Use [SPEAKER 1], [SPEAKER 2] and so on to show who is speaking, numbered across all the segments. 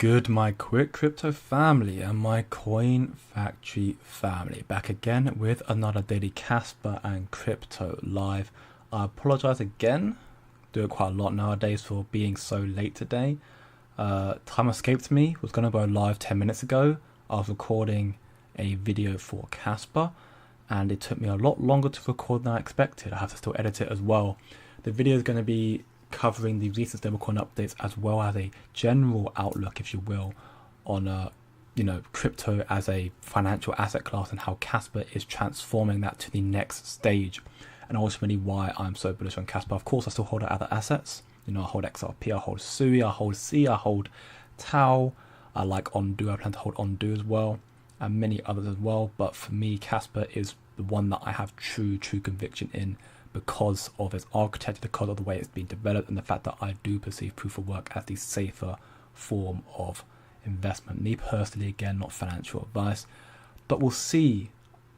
[SPEAKER 1] good, my quick crypto family and my coin factory family? Back again with another daily Casper and crypto live. I apologize again, do it quite a lot nowadays for being so late today. Time escaped me, was going to go live 10 minutes ago. I was recording a video for Casper and it took me a lot longer to record than I expected. I have to still edit it as well. The video is going to be covering the recent stablecoin updates as well as a general outlook, if you will, on crypto as a financial asset class and how Casper is transforming that to the next stage, and ultimately why I'm so bullish on Casper. Of course, I still hold other assets. I hold XRP, I hold Sui, I hold C, I hold Tau. I like Ondu. I plan to hold Ondu as well, and many others as well. But for me, Casper is the one that I have true conviction in, because of its architecture, because of the way it's been developed, and the fact that I do perceive proof of work as the safer form of investment. Me personally, again, not financial advice, but we'll see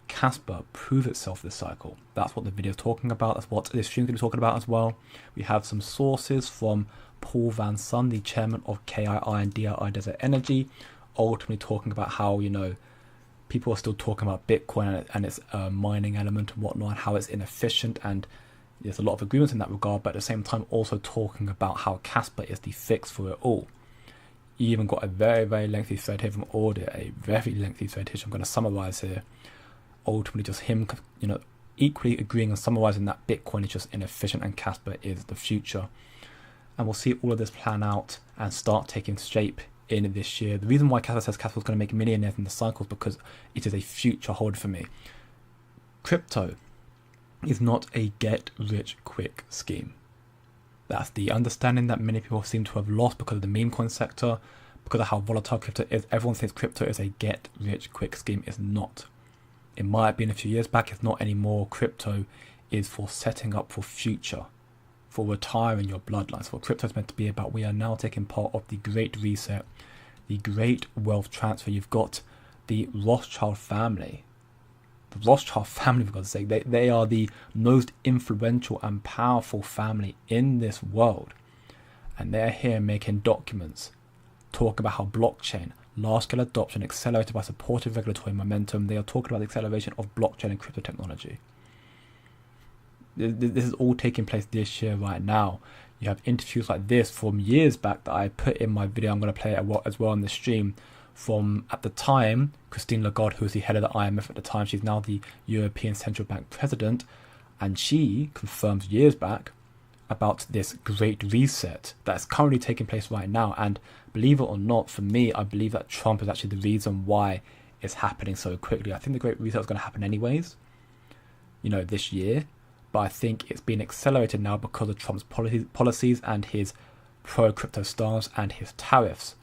[SPEAKER 1] Casper prove itself this cycle. That's what the video is talking about. That's what this stream is going to be talking about as well. We have some sources from Paul Van Son, the chairman of KII and DII Desert Energy, ultimately talking about how, people are still talking about Bitcoin and its mining element and whatnot, and how it's inefficient, and there's a lot of agreements in that regard, but at the same time also talking about how Casper is the fix for it all. You even got a very lengthy thread here from Audit, a very lengthy thread here, I'm going to summarize here. Ultimately just him, equally agreeing and summarizing that Bitcoin is just inefficient and Casper is the future. And we'll see all of this plan out and start taking shape in this year. The reason why Casper says Casper is going to make millionaires in the cycle is because it is a future hold for me. Crypto is not a get rich quick scheme. That's the understanding that many people seem to have lost because of the meme coin sector, because of how volatile crypto is. Everyone thinks crypto is a get rich quick scheme. It's not. It might have been a few years back, it's not anymore. Crypto is for setting up for future, for retiring your bloodlines. What crypto is meant to be about. We are now taking part of the great reset, the great wealth transfer. You've got the Rothschild family. The Rothschild family, for God's sake, they are the most influential and powerful family in this world. And they're here making documents, talking about how blockchain, large-scale adoption accelerated by supportive regulatory momentum. They are talking about the acceleration of blockchain and crypto technology. This is all taking place this year right now. You have interviews like this from years back that I put in my video. I'm going to play it as well on the stream. From, at the time, Christine Lagarde, who was the head of the IMF at the time. She's now the European Central Bank president. And she confirms years back about this great reset that's currently taking place right now. And believe it or not, for me, I believe that Trump is actually the reason why it's happening so quickly. I think the great reset was going to happen anyways, this year. But I think it's been accelerated now because of Trump's policies and his pro-crypto stance and his tariffs.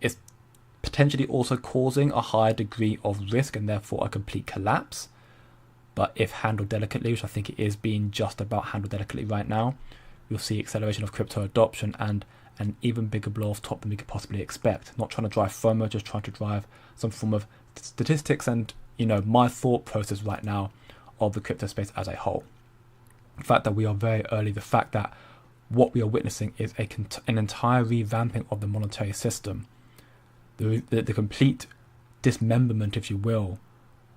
[SPEAKER 1] It's potentially also causing a higher degree of risk and therefore a complete collapse. But if handled delicately, which I think it is being just about handled delicately right now, you'll see acceleration of crypto adoption and an even bigger blow off top than we could possibly expect. Not trying to drive FOMO, just trying to drive some form of statistics and, my thought process right now of the crypto space as a whole. The fact that we are very early, the fact that what we are witnessing is an entire revamping of the monetary system, the complete dismemberment, if you will,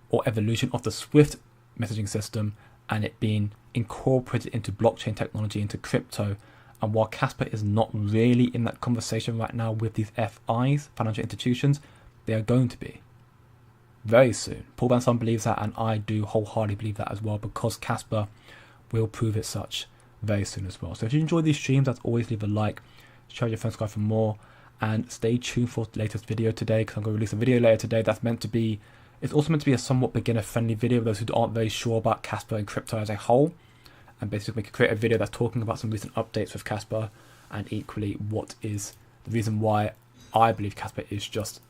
[SPEAKER 1] or evolution of the SWIFT messaging system, and it being incorporated into blockchain technology, into crypto. And while Casper is not really in that conversation right now with these FIs, financial institutions, they are going to be very soon. Paul Van Son believes that, and I do wholeheartedly believe that as well, because Casper will prove it such very soon as well. So if you enjoy these streams, as always, leave a like, share with your friends, subscribe for more, and stay tuned for the latest video today, because I'm going to release a video later today that's meant to be, it's also meant to be a somewhat beginner-friendly video for those who aren't very sure about Casper and crypto as a whole, and basically create a video that's talking about some recent updates with Casper, and equally what is the reason why I believe Casper is just,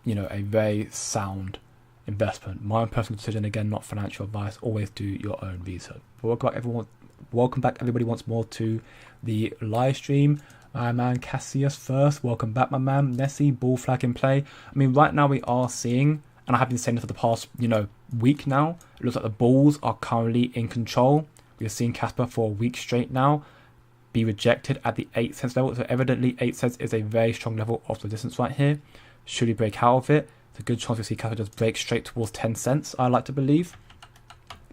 [SPEAKER 1] a very sound investment. My own personal decision, again, not financial advice. Always do your own research. Welcome back everybody once more to the live stream. My man Cassius first, welcome back my man. Nessie, ball flag in play. I mean, right now we are seeing, and I have been saying this for the past week now, it looks like the Bulls are currently in control. We have seen Casper for a week straight now. be rejected at the 8 cents level. So evidently 8 cents is a very strong level of resistance right here. Should we break out of it, it's a good chance we see Kaspa just break straight towards 10 cents, I like to believe.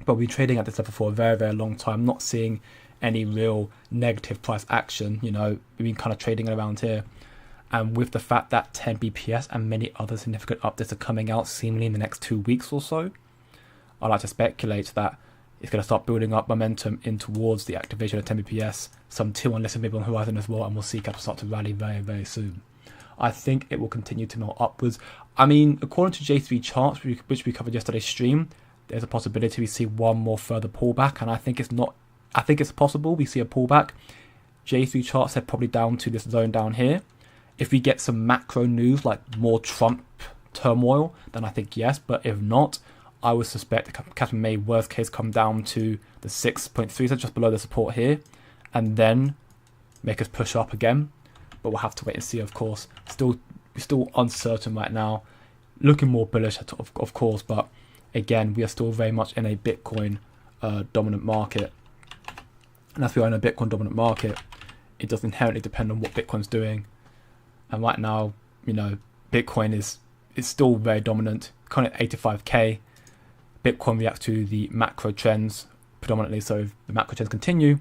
[SPEAKER 1] But we've been trading at this level for a very, very long time, not seeing any real negative price action. You know, we've been kind of trading around here. And with the fact that 10 BPS and many other significant updates are coming out seemingly in the next 2 weeks or so, I like to speculate that it's going to start building up momentum in towards the activation of 10 BPS, some tier 1 listed maybe on the horizon as well, and we'll see Kaspa start to rally very, very soon. I think it will continue to melt upwards. I mean, according to J3 charts, which we covered yesterday's stream, there's a possibility we see one more further pullback, and I think it's possible we see a pullback. J3 charts are probably down to this zone down here. If we get some macro news like more Trump turmoil, then I think yes, but if not, I would suspect Kaspa may worst case come down to the 6.3, so just below the support here, and then make us push up again. But we'll have to wait and see, of course. Still uncertain right now. Looking more bullish, of course, but again, we are still very much in a Bitcoin dominant market. And as we are in a Bitcoin dominant market, it does inherently depend on what Bitcoin's doing. And right now, you know, Bitcoin is still very dominant, kind of 85k. Bitcoin reacts to the macro trends predominantly. So if the macro trends continue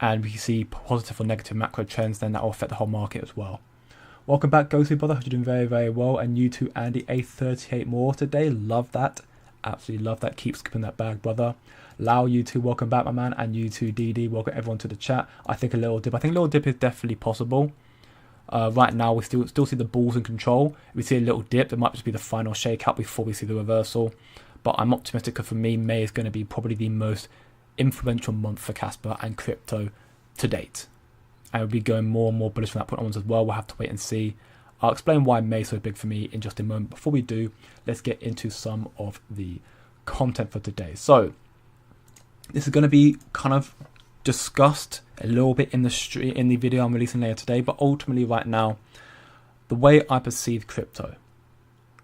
[SPEAKER 1] and we see positive or negative macro trends, then that will affect the whole market as well. Welcome back, Go-To brother. Hope you're doing very, very well. And you too, Andy, A38 more today. Love that. Absolutely love that. Keep skipping that bag, brother. Lau, you too, welcome back, my man. And you too, DD, welcome everyone to the chat. I think a little dip is definitely possible. Right now, we still see the bulls in control. If we see a little dip, it might just be the final shakeout before we see the reversal. But I'm optimistic because for me, May is going to be probably the most influential month for Kaspa and crypto to date. And we'll be going more and more bullish from that point onwards as well. We'll have to wait and see. I'll explain why May is so big for me in just a moment. Before we do, let's get into some of the content for today. So this is going to be kind of discussed a little bit in the video I'm releasing later today, but ultimately right now, the way I perceive crypto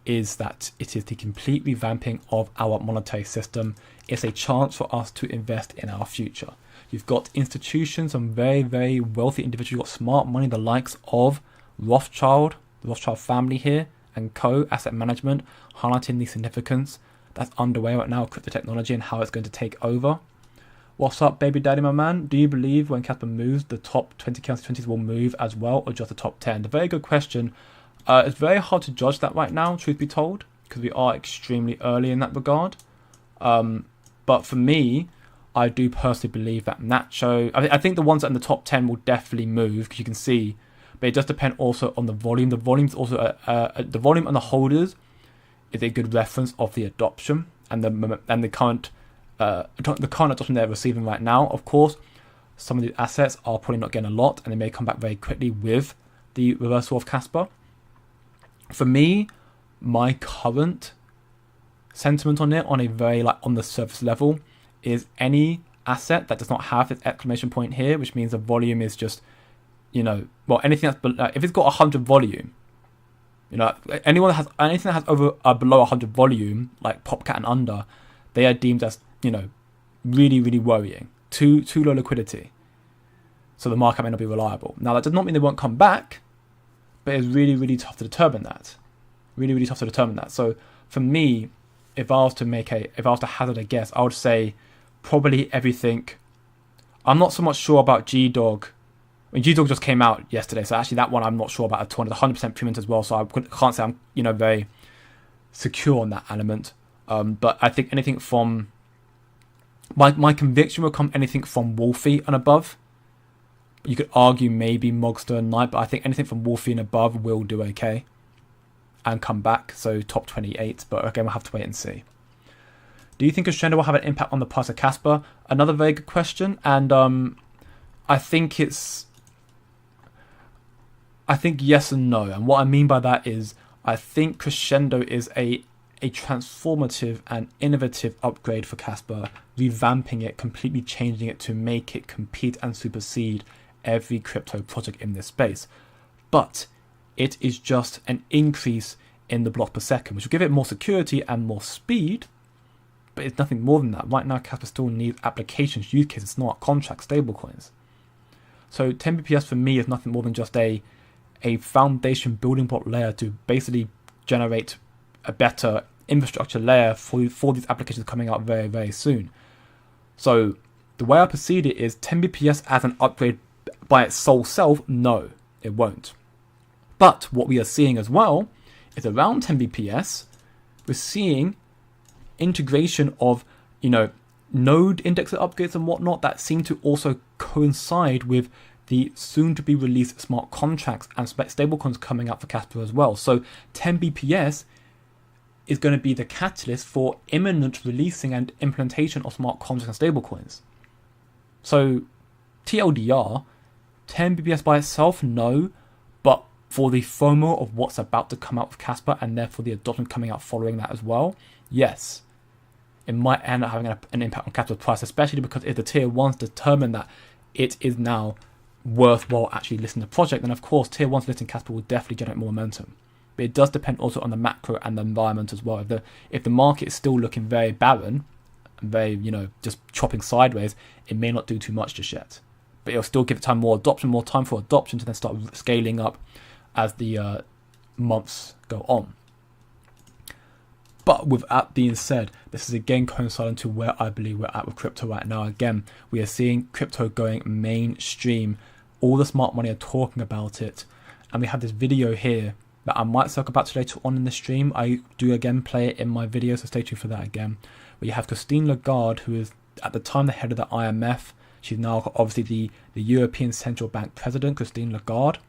[SPEAKER 1] is that it is the complete revamping of our monetary system. It's a chance for us to invest in our future. You've got institutions, some very, very wealthy individuals, you've got smart money, the likes of Rothschild, the Rothschild family here, and Co. Asset Management, highlighting the significance that's underway right now of crypto technology and how it's going to take over. What's up, baby daddy, my man? Do you believe when Kaspa moves, the top 20 counter 20s will move as well, or just the top 10? A very good question. It's very hard to judge that right now, truth be told, because we are extremely early in that regard. But for me, I do personally believe that Nacho, I think the ones that are in the top 10 will definitely move, because you can see, but it does depend also on the volume. The volume's also the volume and the holders is a good reference of the adoption and the current adoption they're receiving right now. Of course, some of the assets are probably not getting a lot, and they may come back very quickly with the reversal of Kaspa. For me, my current sentiment on it, on a very on the surface level, is any asset that does not have its exclamation point here, which means the volume is just, anything that's if it's got 100 volume, anyone that has anything that has over below 100 volume, like Popcat and under, they are deemed as really, really worrying, too low liquidity, so the market may not be reliable. Now that does not mean they won't come back, but it's really, really tough to determine that. Really, really tough to determine that. So for me, if I was to hazard a guess, I would say probably everything. I'm not so much sure about GDog. I mean, GDog just came out yesterday, so actually that one I'm not sure about at all. It's 100% premium as well, so I can't say I'm very secure on that element. But I think anything from my conviction will come anything from Wolfie and above. You could argue maybe Mogster and Knight, but I think anything from Wolfie and above will do okay and come back. So top 28, but again, we'll have to wait and see. Do you think Crescendo will have an impact on the price of Kaspa? Another very good question, and I think yes and no. And what I mean by that is I think Crescendo is a transformative and innovative upgrade for Kaspa, revamping it, completely changing it to make it compete and supersede every crypto project in this space. But it is just an increase in the blocks per second, which will give it more security and more speed, but it's nothing more than that. Right now, Kaspa still needs applications, use cases, smart contracts, stablecoins. So 10 BPS for me is nothing more than just a foundation building block layer to basically generate a better infrastructure layer for these applications coming out very, very soon. So the way I perceive it is 10 BPS as an upgrade by its sole self, no, it won't. But what we are seeing as well is around 10 BPS, we're seeing integration of, node indexer upgrades and whatnot that seem to also coincide with the soon to be released smart contracts and stablecoins coming out for Casper as well. So 10 BPS is going to be the catalyst for imminent releasing and implementation of smart contracts and stablecoins. So TLDR, 10 BPS by itself, no, but for the FOMO of what's about to come out with Casper and therefore the adoption coming out following that as well, yes, it might end up having an impact on Casper's price, especially because if the tier 1s determine that it is now worthwhile actually listing the project, then of course tier 1s listing Casper will definitely generate more momentum. But it does depend also on the macro and the environment as well. If the market is still looking very barren and very, just chopping sideways, it may not do too much just yet. But it'll still give it more time for adoption to then start scaling up as the months go on. But with that being said, this is again coinciding to where I believe we're at with crypto right now. Again, we are seeing crypto going mainstream. All the smart money are talking about it. And we have this video here that I might circle back to later on in the stream. I do again play it in my video, so stay tuned for that again. Where you have Christine Lagarde, who is at the time the head of the IMF. She's now obviously the European Central Bank President, Christine Lagarde,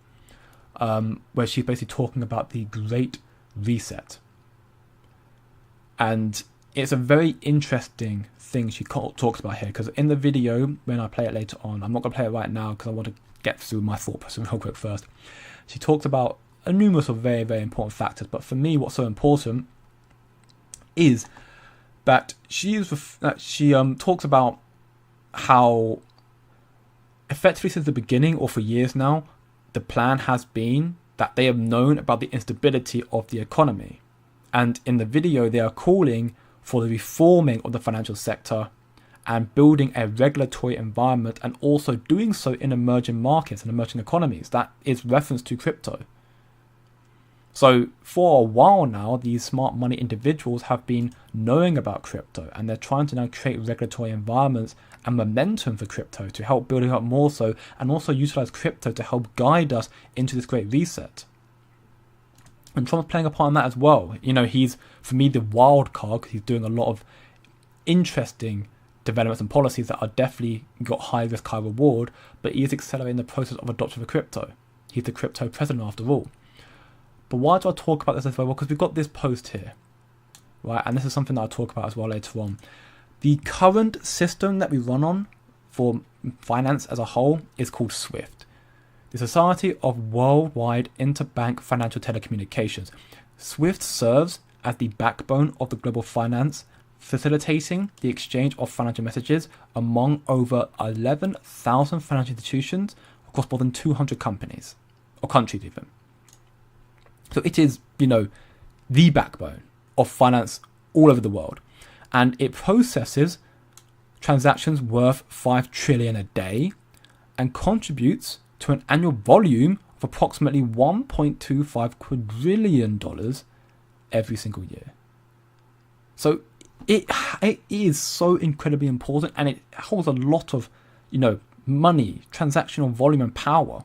[SPEAKER 1] where she's basically talking about the Great Reset. And it's a very interesting thing she talks about here, because in the video, when I play it later on, I'm not going to play it right now because I want to get through my thought process real quick first. She talks about a numerous of very, very important factors, but for me, what's so important is that she talks about how effectively since the beginning, or for years now, the plan has been that they have known about the instability of the economy. And in the video, they are calling for the reforming of the financial sector and building a regulatory environment, and also doing so in emerging markets and emerging economies. That is reference to crypto. So for a while now, these smart money individuals have been knowing about crypto, and they're trying to now create regulatory environments and momentum for crypto to help build it up more so, and also utilize crypto to help guide us into this great reset. And Trump's playing a part in that as well. He's, for me, the wild card, because he's doing a lot of interesting developments and policies that are definitely got high risk, high reward, but he is accelerating the process of adoption of crypto. He's the crypto president after all. But why do I talk about this as well? Because we've got this post here, right? And this is something that I'll talk about as well later on. The current system that we run on for finance as a whole is called SWIFT, the Society of Worldwide Interbank Financial Telecommunications. SWIFT serves as the backbone of the global finance, facilitating the exchange of financial messages among over 11,000 financial institutions across more than 200 companies, or countries even. So it is, the backbone of finance all over the world. And it processes transactions worth 5 trillion a day and contributes to an annual volume of approximately $1.25 quadrillion every single year. So it is so incredibly important, and it holds a lot of, money, transactional volume and power.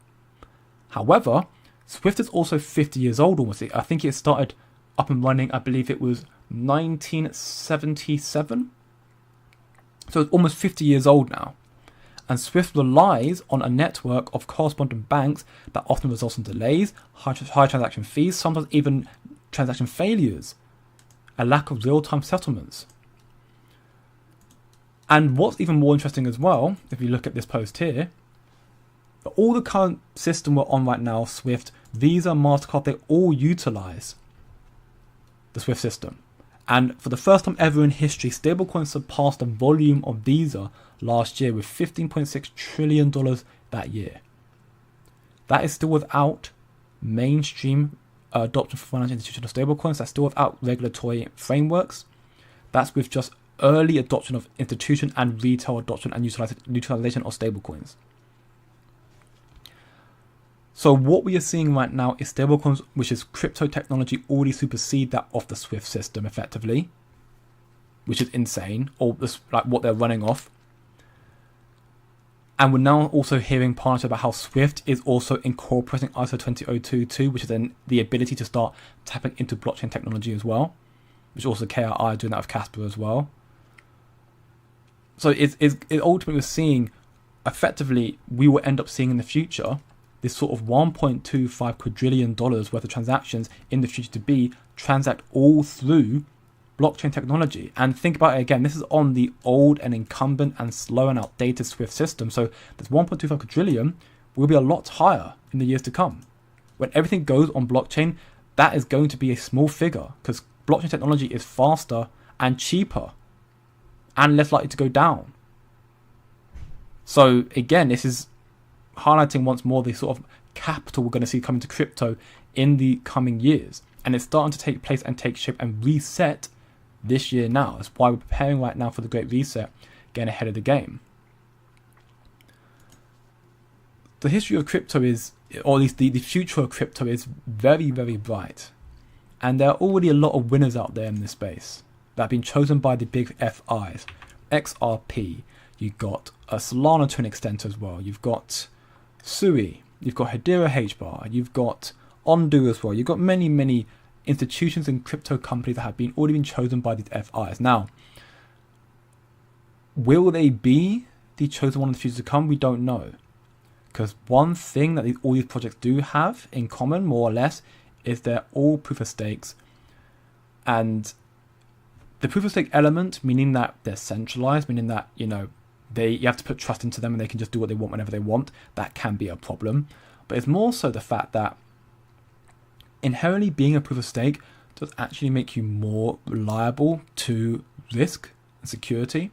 [SPEAKER 1] However, Swift is also 50 years old almost. I think it started up and running, I believe it was 1977. So it's almost 50 years old now. And Swift relies on a network of correspondent banks that often results in delays, high transaction fees, sometimes even transaction failures, a lack of real-time settlements. And what's even more interesting as well, if you look at this post here, all the current system we're on right now, Swift, Visa, MasterCard, they all utilize the Swift system. And for the first time ever in history, stablecoins surpassed the volume of Visa last year with $15.6 trillion that year. That is still without mainstream adoption for financial institutional stablecoins. That's still without regulatory frameworks. That's with just early adoption of institution and retail adoption and utilization of stablecoins. So what we are seeing right now is stablecoins, which is crypto technology, already supersede that of the SWIFT system effectively, which is insane, or this, like what they're running off. And we're now also hearing partners about how SWIFT is also incorporating ISO 20022, which is then the ability to start tapping into blockchain technology as well, which also KRI are doing that with Casper as well. So it ultimately we're seeing, effectively, we will end up seeing in the future this sort of $1.25 quadrillion worth of transactions in the future to be transact all through blockchain technology. And think about it again, this is on the old and incumbent and slow and outdated SWIFT system. So this 1.25 quadrillion will be a lot higher in the years to come. When everything goes on blockchain, that is going to be a small figure because blockchain technology is faster and cheaper and less likely to go down. So again, this is highlighting once more the sort of capital we're going to see coming to crypto in the coming years. And it's starting to take place and take shape and reset this year now. That's why we're preparing right now for the Great Reset, getting ahead of the game. The history of crypto is, or at least the future of crypto is very, very bright. And there are already a lot of winners out there in this space that have been chosen by the big FIs. XRP, you've got Solana to an extent as well. You've got Sui, you've got Hedera HBAR, you've got Ondu as well. You've got many, many institutions and crypto companies that have already been chosen by these FIs. Now, will they be the chosen one in the future to come? We don't know. Because one thing that all these projects do have in common, more or less, is they're all proof of stakes. And the proof of stake element, meaning that they're centralized, meaning that, you have to put trust into them and they can just do what they want whenever they want, that can be a problem. But it's more so the fact that inherently being a proof of stake does actually make you more liable to risk and security.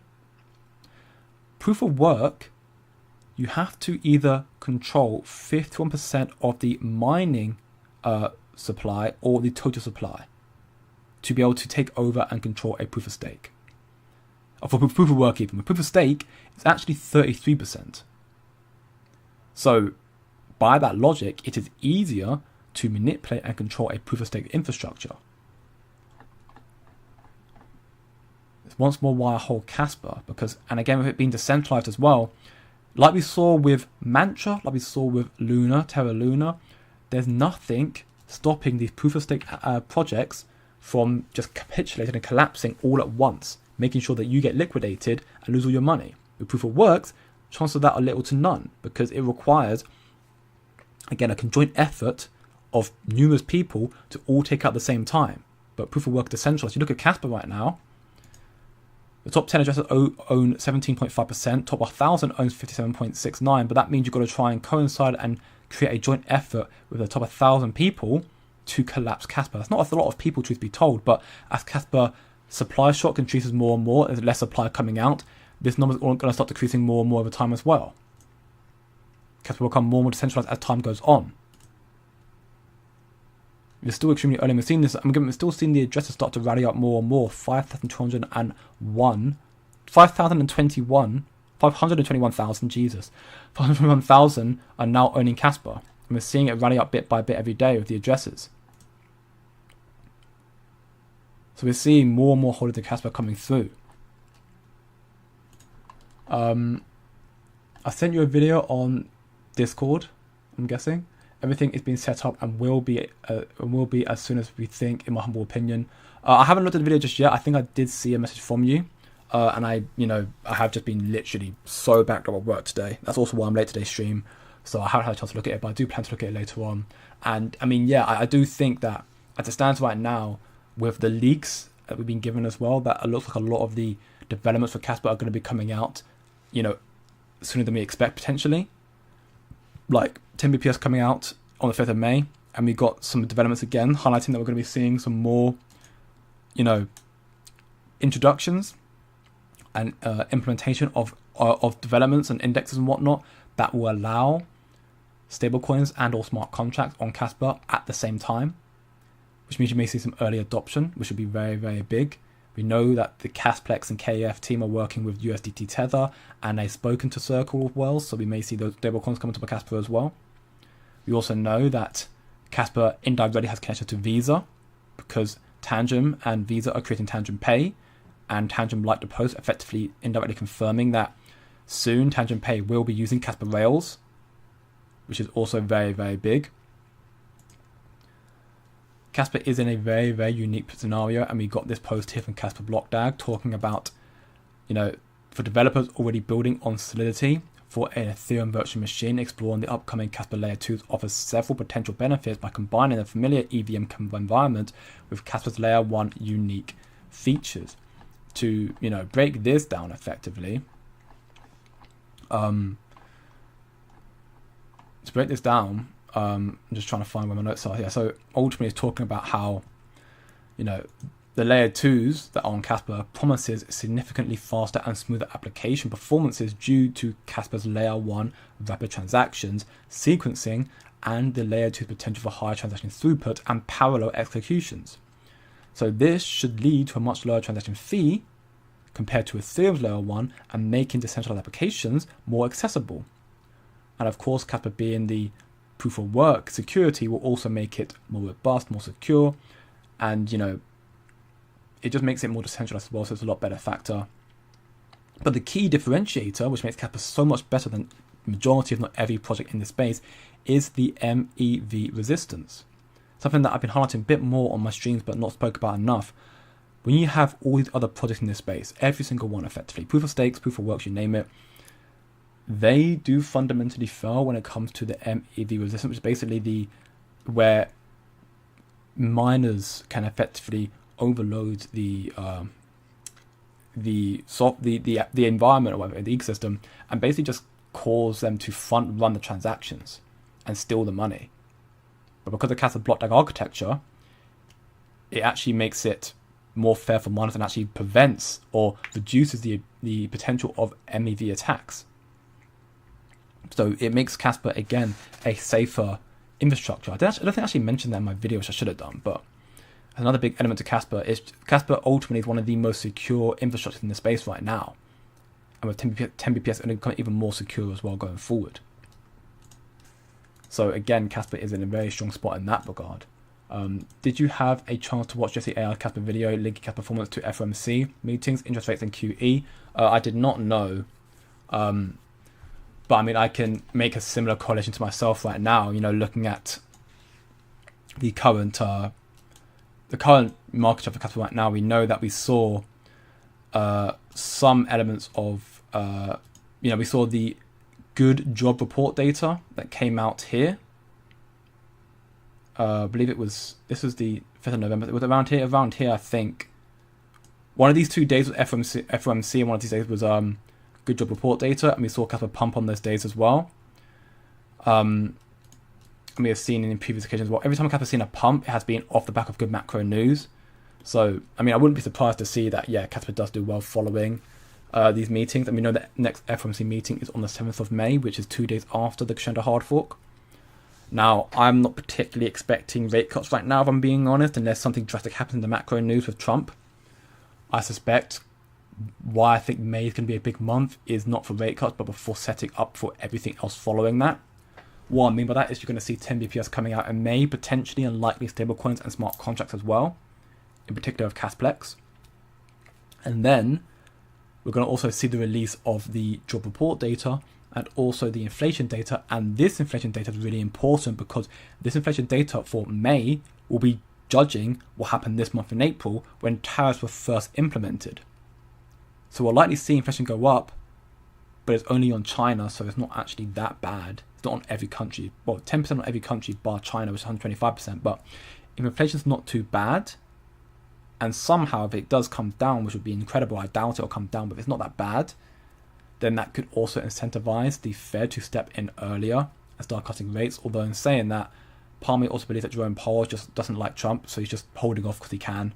[SPEAKER 1] Proof of work, you have to either control 51% of the mining supply or the total supply to be able to take over and control a proof of stake. Or for proof of work even. With proof of stake, it's actually 33%. So by that logic, it is easier to manipulate and control a proof of stake infrastructure. It's once more why I hold Casper, because, and again with it being decentralized as well, like we saw with Mantra, like we saw with Luna, Terra Luna, there's nothing stopping these proof of stake projects from just capitulating and collapsing all at once, making sure that you get liquidated and lose all your money. With proof of works, chances of that are little to none, because it requires, again, a conjoint effort of numerous people to all take out at the same time. But proof of work decentralized. You look at Casper right now, the top 10 addresses own 17.5%, top 1,000 owns 57.69%, but that means you've got to try and coincide and create a joint effort with the top 1,000 people to collapse Casper. That's not a lot of people, truth be told, but as Casper supply shock increases more and more, there's less supply coming out, this number is going to start decreasing more and more over time as well. Casper will become more and more decentralized as time goes on. We're still extremely early. We're seeing this. We're still seeing the addresses start to rally up more and more. 5,201, 521,000. Jesus, 521,000 are now owning Casper, and we're seeing it rally up bit by bit every day with the addresses. So we're seeing more and more holders of Casper coming through. I sent you a video on Discord, I'm guessing. Everything is being set up and will be as soon as we think, in my humble opinion. I haven't looked at the video just yet. I think I did see a message from you. And I have just been literally so backed up at work today. That's also why I'm late today's stream. So I haven't had a chance to look at it, but I do plan to look at it later on. And I mean, yeah, I do think that as it stands right now, with the leaks that we've been given as well, that it looks like a lot of the developments for Casper are going to be coming out, sooner than we expect potentially. Like 10 BPS coming out on the 5th of May, and we got some developments again highlighting that we're going to be seeing some more, introductions and implementation of developments and indexes and whatnot that will allow stablecoins and or smart contracts on Casper at the same time, which means you may see some early adoption, which would be very, very big. We know that the Casplex and KEF team are working with USDT Tether, and they've spoken to Circle as well, so we may see those stablecoins coming to Casper as well. We also know that Kaspa indirectly has connection to Visa because Tangent and Visa are creating Tangent Pay, and Tangent liked the post, effectively indirectly confirming that soon Tangent Pay will be using Kaspa Rails, which is also very, very big. Kaspa is in a very, very unique scenario, and we got this post here from Kaspa BlockDAG talking about, for developers already building on Solidity for an Ethereum virtual machine, exploring the upcoming Kaspa Layer 2 offers several potential benefits by combining the familiar EVM environment with Kaspa's Layer 1 unique features. To, break this down effectively, I'm just trying to find where my notes are here. So ultimately it's talking about how, the layer 2s that are on Kaspa promises significantly faster and smoother application performances due to Kaspa's layer 1 rapid transactions, sequencing, and the layer 2's potential for higher transaction throughput and parallel executions. So this should lead to a much lower transaction fee compared to Ethereum's layer 1 and making decentralized applications more accessible. And of course, Kaspa being the proof of work security will also make it more robust, more secure, and it just makes it more decentralized as well, so it's a lot better factor. But the key differentiator, which makes Kaspa so much better than the majority, if not every project in this space, is the MEV resistance. Something that I've been highlighting a bit more on my streams but not spoke about enough. When you have all these other projects in this space, every single one effectively, proof of stakes, proof of works, you name it, they do fundamentally fail when it comes to the MEV resistance, which is basically where miners can effectively overload the environment or whatever, the ecosystem, and basically just cause them to front run the transactions and steal the money. But because of Kaspa BlockDAG architecture, it actually makes it more fair for miners and actually prevents or reduces the potential of MEV attacks. So it makes Kaspa, again, a safer infrastructure. I don't think I actually mentioned that in my video, which I should have done, but another big element to Kaspa is Kaspa ultimately is one of the most secure infrastructures in the space right now. And with 10 BPS, it'll become even more secure as well going forward. So again, Kaspa is in a very strong spot in that regard. Did you have a chance to watch Jesse AI Kaspa video linking Kaspa performance to FOMC meetings, interest rates, and QE? I did not know. But I mean, I can make a similar correlation to myself right now, looking at the current market cap for Kaspa right now. We know that we saw some elements of, we saw the good job report data that came out here. I believe this was the 5th of November. It was around here, I think. One of these 2 days was FOMC, and one of these days was good job report data, and we saw Kaspa pump on those days as well. And we have seen in previous occasions, well, every time Kaspa's seen a pump, it has been off the back of good macro news. So, I mean, I wouldn't be surprised to see that, Kaspa does do well following these meetings. And we know that next FOMC meeting is on the 7th of May, which is 2 days after the Crescendo hard fork. Now, I'm not particularly expecting rate cuts right now, if I'm being honest, unless something drastic happens in the macro news with Trump. I suspect why I think May is going to be a big month is not for rate cuts, but before setting up for everything else following that. What I mean by that is you're going to see 10 BPS coming out in May, potentially, and likely stablecoins and smart contracts as well, in particular of Casplex. And then we're going to also see the release of the job report data and also the inflation data. And this inflation data is really important because this inflation data for May will be judging what happened this month in April when tariffs were first implemented. So we'll likely see inflation go up, but it's only on China, so it's not actually that bad. It's not on every country. Well, 10% on every country bar China, which is 125%. But if inflation's not too bad, and somehow if it does come down, which would be incredible, I doubt it'll come down, but if it's not that bad, then that could also incentivize the Fed to step in earlier and start cutting rates. Although in saying that, part of me also believes that Jerome Powell just doesn't like Trump, so he's just holding off because he can.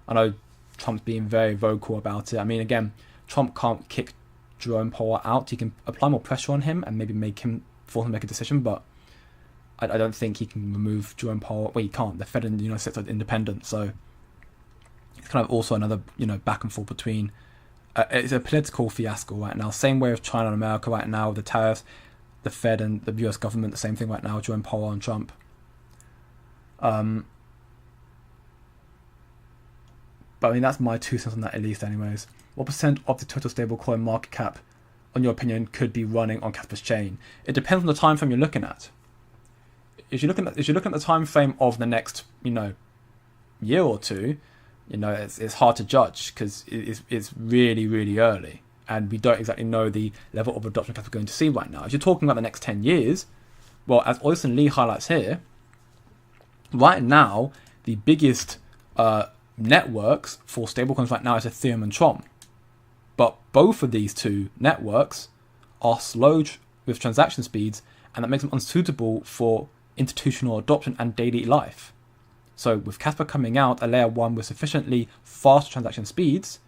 [SPEAKER 1] I know Trump's being very vocal about it. I mean, again, Trump can't kick Jerome Powell out. He can apply more pressure on him and maybe force him to make a decision, but I don't think he can remove Jerome Powell. Well, he can't. The Fed in the United States are independent, so it's kind of also another, back and forth between. It's a political fiasco right now. Same way with China and America right now with the tariffs. the Fed and the US government the same thing right now, Jerome Powell and Trump. But I mean, that's my 2 cents on that at least anyways. What percent of the total stablecoin market cap, in your opinion, could be running on Kaspa's chain? It depends on the time frame you're looking at. If you're looking at the time frame of the next, year or two, it's hard to judge because it's really, really early. And we don't exactly know the level of adoption Kaspa we're going to see right now. If you're talking about the next 10 years, well, as Oyster Lee highlights here, right now, the biggest networks for stablecoins right now is Ethereum and Tron. But both of these two networks are slow with transaction speeds, and that makes them unsuitable for institutional adoption and daily life. So with Kaspa coming out, a layer 1 with sufficiently fast transaction speeds,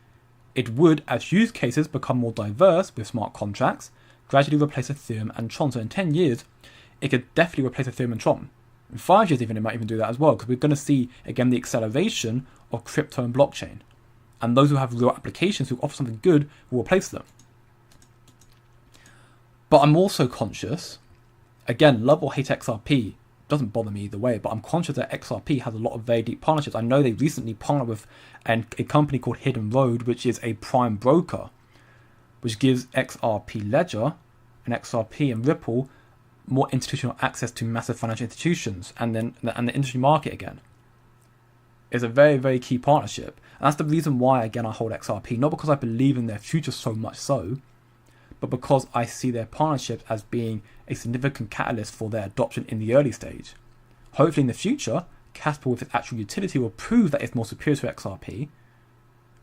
[SPEAKER 1] it would, as use cases become more diverse with smart contracts, gradually replace Ethereum and Tron. So in 10 years, it could definitely replace Ethereum and Tron. In 5 years even, it might even do that as well, because we're going to see, again, the acceleration of crypto and blockchain. And those who have real applications who offer something good will replace them. But I'm also conscious, again, love or hate XRP, doesn't bother me either way, but I'm conscious that XRP has a lot of very deep partnerships. I know they recently partnered with a company called Hidden Road, which is a prime broker, which gives XRP Ledger and XRP and Ripple more institutional access to massive financial institutions and the industry market again. It's a very, very key partnership. And that's the reason why, again, I hold XRP, not because I believe in their future so much so, but because I see their partnership as being a significant catalyst for their adoption in the early stage. Hopefully in the future, Kaspa with its actual utility will prove that it's more superior to XRP,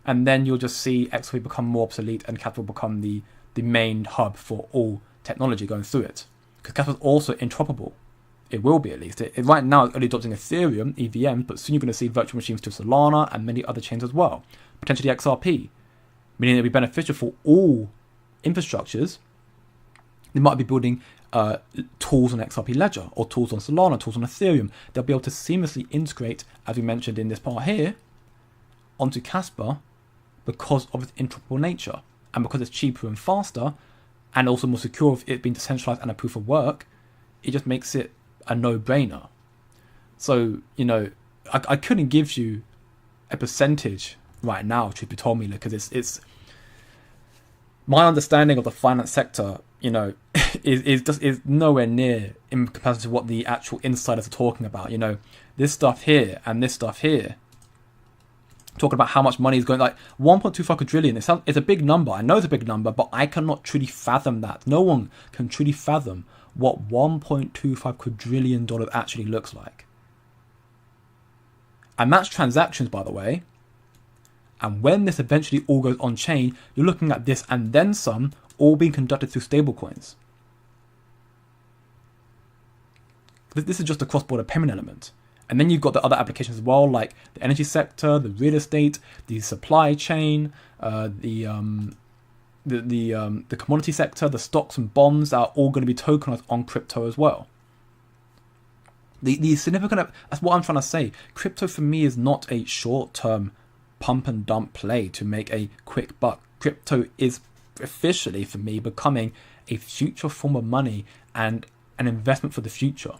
[SPEAKER 1] and then you'll just see XRP become more obsolete and Kaspa will become the main hub for all technology going through it. Because Kaspa is also interoperable. It will be, at least. Right now it's only adopting Ethereum, EVMs, but soon you're going to see virtual machines to Solana and many other chains as well. Potentially XRP, meaning it'll be beneficial for all infrastructures. They might be building tools on XRP Ledger or tools on Solana, tools on Ethereum. They'll be able to seamlessly integrate, as we mentioned in this part here, onto Kaspa because of its interoperable nature and because it's cheaper and faster and also more secure with it being decentralized and a proof of work. It just makes it a no-brainer. So, I couldn't give you a percentage right now, truth be told, Mila, because it's my understanding of the finance sector, is nowhere near in comparison to what the actual insiders are talking about. This stuff here and this stuff here, talking about how much money is going, like 1.25 quadrillion. It's a big number. I know it's a big number, but I cannot truly fathom that. No one can truly fathom what $1.25 quadrillion actually looks like. And that's transactions, by the way. And when this eventually all goes on chain, you're looking at this and then some, all being conducted through stablecoins. This is just a cross-border payment element. And then you've got the other applications as well, like the energy sector, the real estate, the supply chain, the commodity sector, the stocks and bonds are all going to be tokenized on crypto as well. The significant, that's what I'm trying to say. Crypto for me is not a short-term pump and dump play to make a quick buck. Crypto is officially, for me, becoming a future form of money and an investment for the future.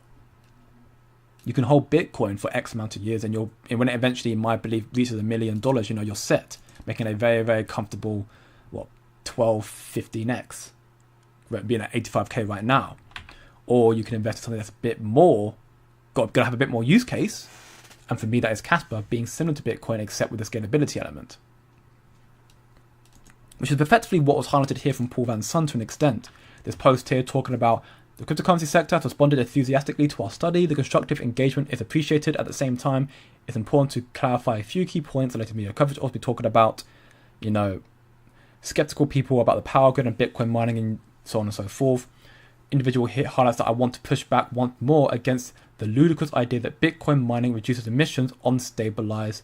[SPEAKER 1] You can hold Bitcoin for X amount of years, and when it eventually, in my belief, reaches $1 million, you're set, making a very, very comfortable, 12, 15x, being at 85k right now. Or you can invest in something that's a bit more, going to have a bit more use case, and for me that is Kaspa, being similar to Bitcoin except with the scalability element. Which is effectively what was highlighted here from Paul Van Son to an extent. This post here talking about the cryptocurrency sector has responded enthusiastically to our study. The constructive engagement is appreciated. At the same time, it's important to clarify a few key points related to media coverage. Also be talking about, skeptical people about the power grid and Bitcoin mining and so on and so forth. Individual highlights that I want to push back once more against the ludicrous idea that Bitcoin mining reduces emissions or stabilizes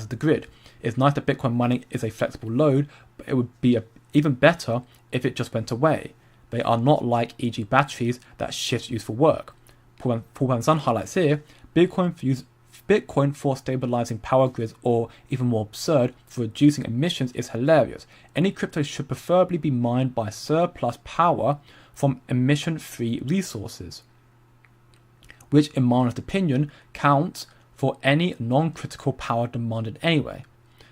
[SPEAKER 1] the grid. It's nice that Bitcoin mining is a flexible load, but it would be even better if it just went away. They are not like, e.g. batteries, that shift useful work. Paul Van Son highlights here, Bitcoin for stabilizing power grids, or even more absurd, for reducing emissions is hilarious. Any crypto should preferably be mined by surplus power from emission-free resources, which in my honest opinion counts for any non-critical power demanded anyway.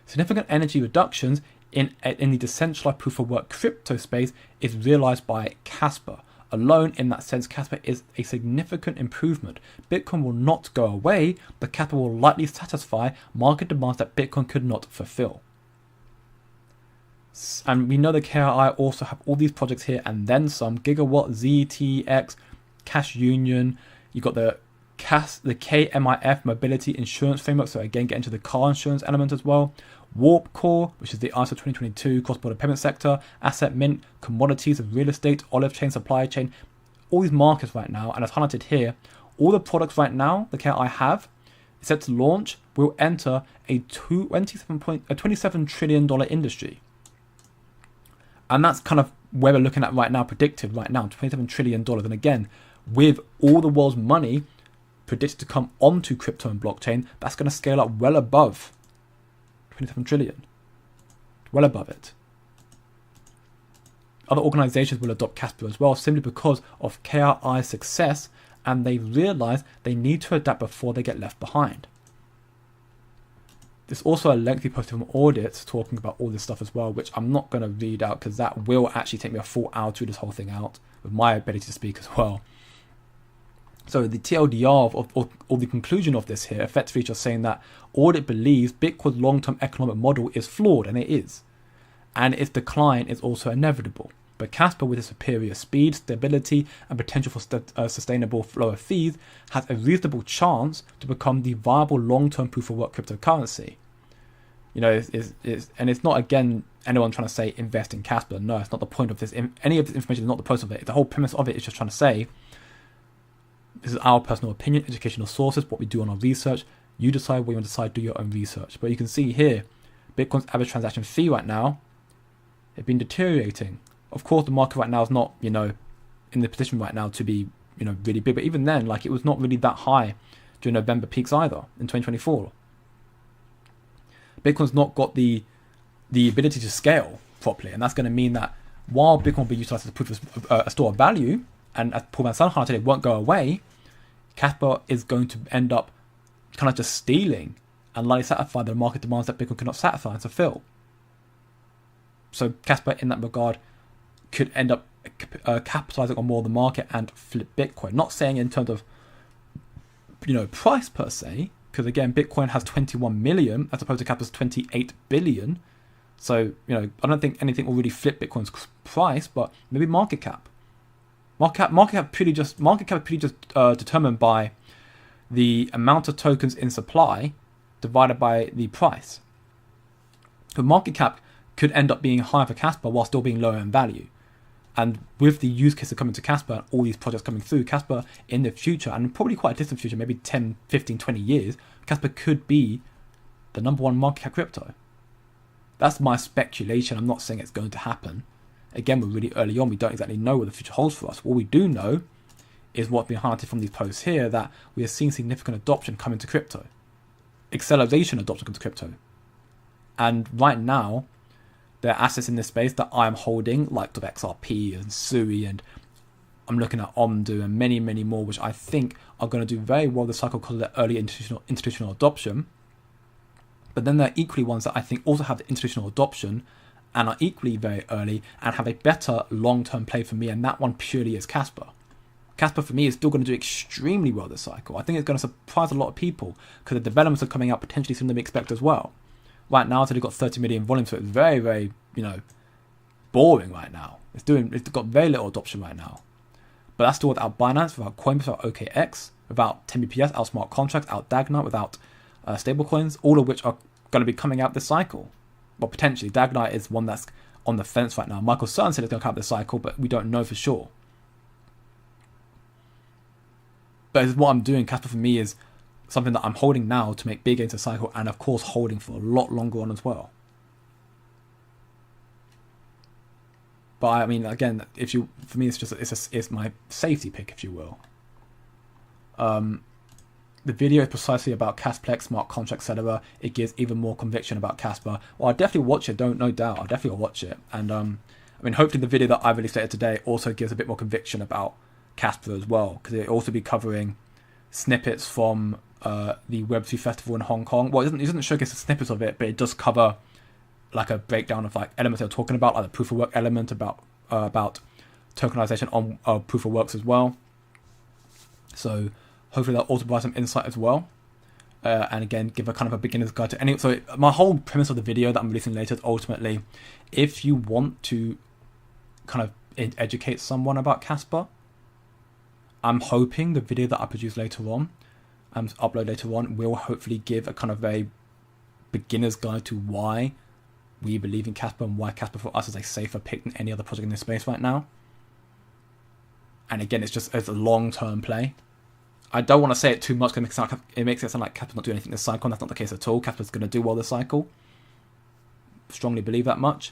[SPEAKER 1] Significant energy reductions in the decentralized proof-of-work crypto space is realized by Kaspa. Alone, in that sense, Kaspa is a significant improvement. Bitcoin will not go away, but Kaspa will likely satisfy market demands that Bitcoin could not fulfill. And we know the KRI also have all these projects here and then some. Gigawatt, ZTX, Cash Union. You've got the KMIF Mobility Insurance Framework. So again, get into the car insurance element as well. Warp Core, which is the ISO 2022 cross-border payment sector. Asset Mint, commodities of real estate, olive chain, supply chain. All these markets right now, and as highlighted here, all the products right now the KRI have set to launch will enter a $27 trillion industry. And that's kind of where we're looking at right now, predicted right now, $27 trillion. And again, with all the world's money predicted to come onto crypto and blockchain, that's going to scale up well above 27 trillion. Well above it. Other organizations will adopt Kaspa as well, simply because of KRI's success, and they realize they need to adapt before they get left behind. There's also a lengthy post from audits talking about all this stuff as well, which I'm not going to read out because that will actually take me a full hour to read this whole thing out with my ability to speak as well. So the TLDR or the conclusion of this here, effectively just saying that audit believes Bitcoin's long-term economic model is flawed, and it is. And its decline is also inevitable. But Kaspa, with its superior speed, stability, and potential for sustainable flow of fees, has a reasonable chance to become the viable long-term proof-of-work cryptocurrency. You know, and it's not, again, anyone trying to say invest in Kaspa. No, it's not the point of this. Any of this information is not the point of it. The whole premise of it is just trying to say, this is our personal opinion, educational sources, what we do on our research. You decide what you want to decide, do your own research. But you can see here, Bitcoin's average transaction fee right now, it's been deteriorating. Of course, the market right now is not, in the position right now to be, really big. But even then, it was not really that high during November peaks either in 2024. Bitcoin's not got the ability to scale properly. And that's going to mean that while Bitcoin will be utilized as a proof of a store of value, and as Paul Van Sun highlighted, it won't go away, Kaspa is going to end up kind of just stealing and likely satisfy the market demands that Bitcoin cannot satisfy and fulfill. So Kaspa, in that regard, could end up capitalizing on more of the market and flip Bitcoin. Not saying in terms of, price per se, because again, Bitcoin has 21 million as opposed to Kaspa's 28 billion. So, I don't think anything will really flip Bitcoin's price, but maybe market cap. Market cap purely just determined by the amount of tokens in supply divided by the price. So market cap could end up being higher for Kaspa while still being lower in value. And with the use cases coming to Kaspa and all these projects coming through, Kaspa in the future, and probably quite a distant future, maybe 10, 15, 20 years, Kaspa could be the number one market cap crypto. That's my speculation. I'm not saying it's going to happen. Again, we're really early on. We don't exactly know what the future holds for us. What we do know is what's been highlighted from these posts here, that we are seeing significant adoption coming to crypto. Acceleration adoption coming to crypto. And right now, there are assets in this space that I'm holding, like the XRP and Sui, and I'm looking at Omdu and many, many more, which I think are going to do very well this cycle because of their early institutional adoption. But then there are equally ones that I think also have the institutional adoption and are equally very early and have a better long-term play for me, and that one purely is Kaspa. Kaspa for me is still going to do extremely well this cycle. I think it's going to surprise a lot of people because the developments are coming out potentially sooner than we expect as well. Right now it's only got 30 million volume, so it's very, very, boring right now. It's got very little adoption right now. But that's still without Binance, without Coinbase, without OKX, without 10 BPS, without smart contracts, without Dagna, without stablecoins, all of which are going to be coming out this cycle. Well, potentially. Dagna is one that's on the fence right now. Michael Stern said it's going to come out this cycle, but we don't know for sure. But what I'm doing, Kaspa for me is something that I'm holding now to make big into the cycle, and of course holding for a lot longer on as well. But I mean, again, for me, it's my safety pick, if you will. The video is precisely about Kasplex, smart contract settler. It gives even more conviction about Kaspa. Well, I'll definitely watch it. No doubt, I'll definitely watch it. And I mean, hopefully the video that I released later today also gives a bit more conviction about Caspa as well, because it'll also be covering snippets from the Web3 festival in Hong Kong. Well, it doesn't showcase the snippets of it, but it does cover like a breakdown of like elements they're talking about, like the proof of work element, about tokenization on proof of works as well. So hopefully that also provides some insight as well. And again, give a kind of a beginner's guide to any. So my whole premise of the video that I'm releasing later is ultimately, if you want to kind of educate someone about Caspa, I'm hoping the video that I produce later on and upload later on will hopefully give a kind of a beginner's guide to why we believe in Caspa and why Caspa for us is a safer pick than any other project in this space right now. And again, it's a long-term play. I don't want to say it too much because it makes it sound like Caspa's not doing anything this cycle, and that's not the case at all. Caspa's going to do well this cycle. Strongly believe that much.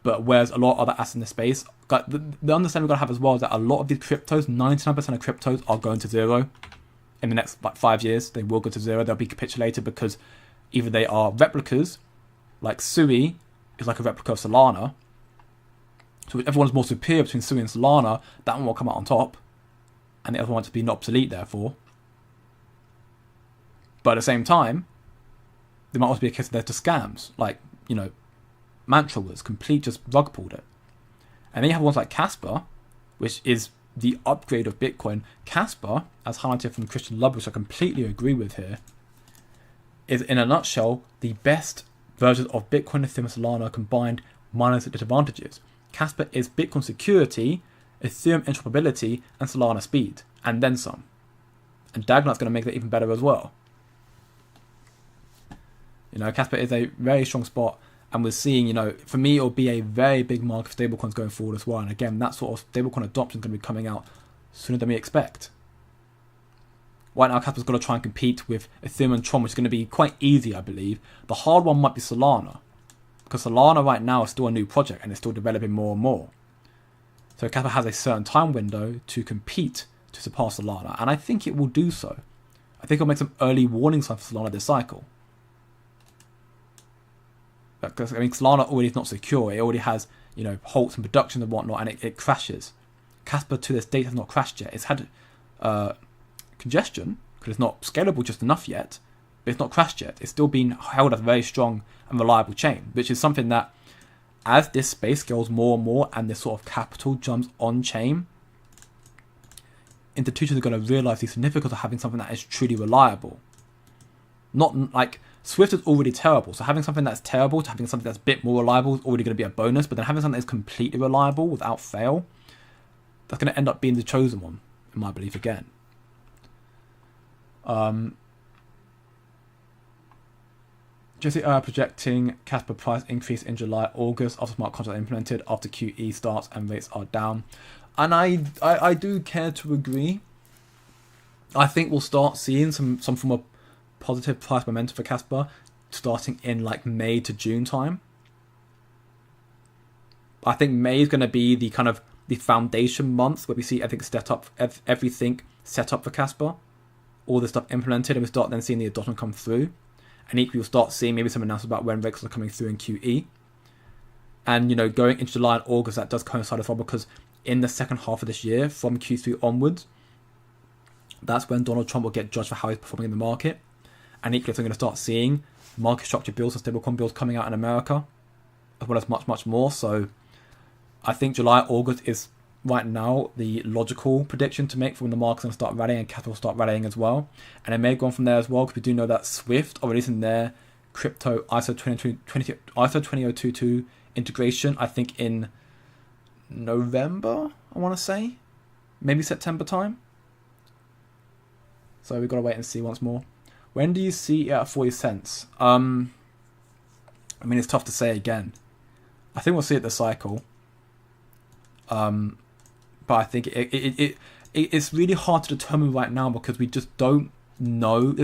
[SPEAKER 1] But whereas a lot of other assets in the space, the understanding we've got to have as well is that a lot of these cryptos, 99% of cryptos are going to zero in the next 5 years. They will go to zero. They'll be capitulated because either they are replicas, like Sui is like a replica of Solana. So if everyone's more superior between Sui and Solana, that one will come out on top. And the other one to be obsolete, therefore. But at the same time, there might also be a case of there's just scams. Like, Mantra was complete, just rug pulled it. And then you have ones like Caspa, which is the upgrade of Bitcoin. Caspa, as highlighted from Christian Love, which I completely agree with here, is in a nutshell the best version of Bitcoin, Ethereum, Solana combined minus its advantages. Caspa is Bitcoin security, Ethereum interoperability, and Solana speed, and then some. And Dagnut's going to make that even better as well. Caspa is a very strong spot, and we're seeing, for me, it'll be a very big market for stablecoins going forward as well. And again, that sort of stablecoin adoption is going to be coming out sooner than we expect. Right now, Caspa's got to try and compete with Ethereum and Tron, which is going to be quite easy, I believe. The hard one might be Solana, because Solana right now is still a new project, and it's still developing more and more. So Caspa has a certain time window to compete to surpass Solana, and I think it will do so. I think it'll make some early warning signs for Solana this cycle. Because Solana already is not secure. It already has, halts in production and whatnot, and it crashes. Caspa to this date has not crashed yet. It's had congestion because it's not scalable just enough yet, but it's not crashed yet. It's still been held as a very strong and reliable chain, which is something that, as this space scales more and more and this sort of capital jumps on chain, institutions are going to realize the significance of having something that is truly reliable. Not like Swift is already terrible, so having something that's terrible to having something that's a bit more reliable is already going to be a bonus, but then having something that's completely reliable without fail, that's going to end up being the chosen one, in my belief again. Jesse projecting Caspa price increase in July, August after smart contract implemented, after QE starts and rates are down. And I do care to agree. I think we'll start seeing some form of positive price momentum for Caspa starting in like May to June time. I think May is going to be the kind of the foundation month where we see everything set up for Caspa, all the stuff implemented, and we start then seeing the adoption come through. And equally, we'll start seeing maybe some announcements about when rates are coming through in QE. And, going into July and August, that does coincide as well, because in the second half of this year, from Q3 onwards, that's when Donald Trump will get judged for how he's performing in the market. And equally, we're going to start seeing market structure bills and stablecoin bills coming out in America, as well as much, much more. So I think July, August is right now the logical prediction to make for when the market's going to start rallying and capital will start rallying as well. And it may go on from there as well, because we do know that Swift are releasing their crypto ISO 20022 integration, I think in November, I want to say. Maybe September time. So we've got to wait and see once more. When do you see it at 40 cents? It's tough to say again. I think we'll see it this cycle. But I think it's really hard to determine right now because we just don't know.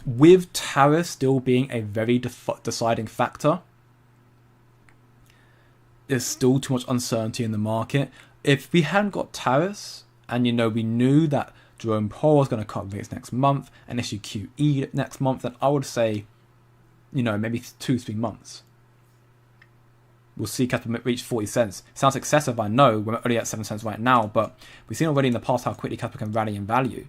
[SPEAKER 1] With tariffs still being a very deciding factor, there's still too much uncertainty in the market. If we hadn't got tariffs and, we knew that Jerome Powell was going to cut rates next month and issue QE next month, then I would say, maybe 2-3 months. we'll see Kaspa reach 40 cents. Sounds excessive, I know, we're only at 7 cents right now, but we've seen already in the past how quickly Kaspa can rally in value.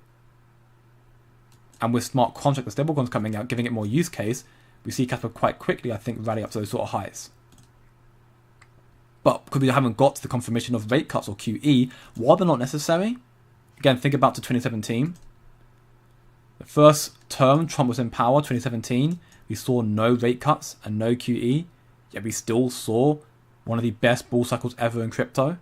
[SPEAKER 1] And with smart contract and stablecoins coming out, giving it more use case, we see Kaspa quite quickly, I think, rally up to those sort of highs. But because we haven't got to the confirmation of rate cuts or QE, while they're not necessary, again, think about to 2017. The first term Trump was in power, 2017, we saw no rate cuts and no QE, yet we still saw one of the best bull cycles ever in crypto.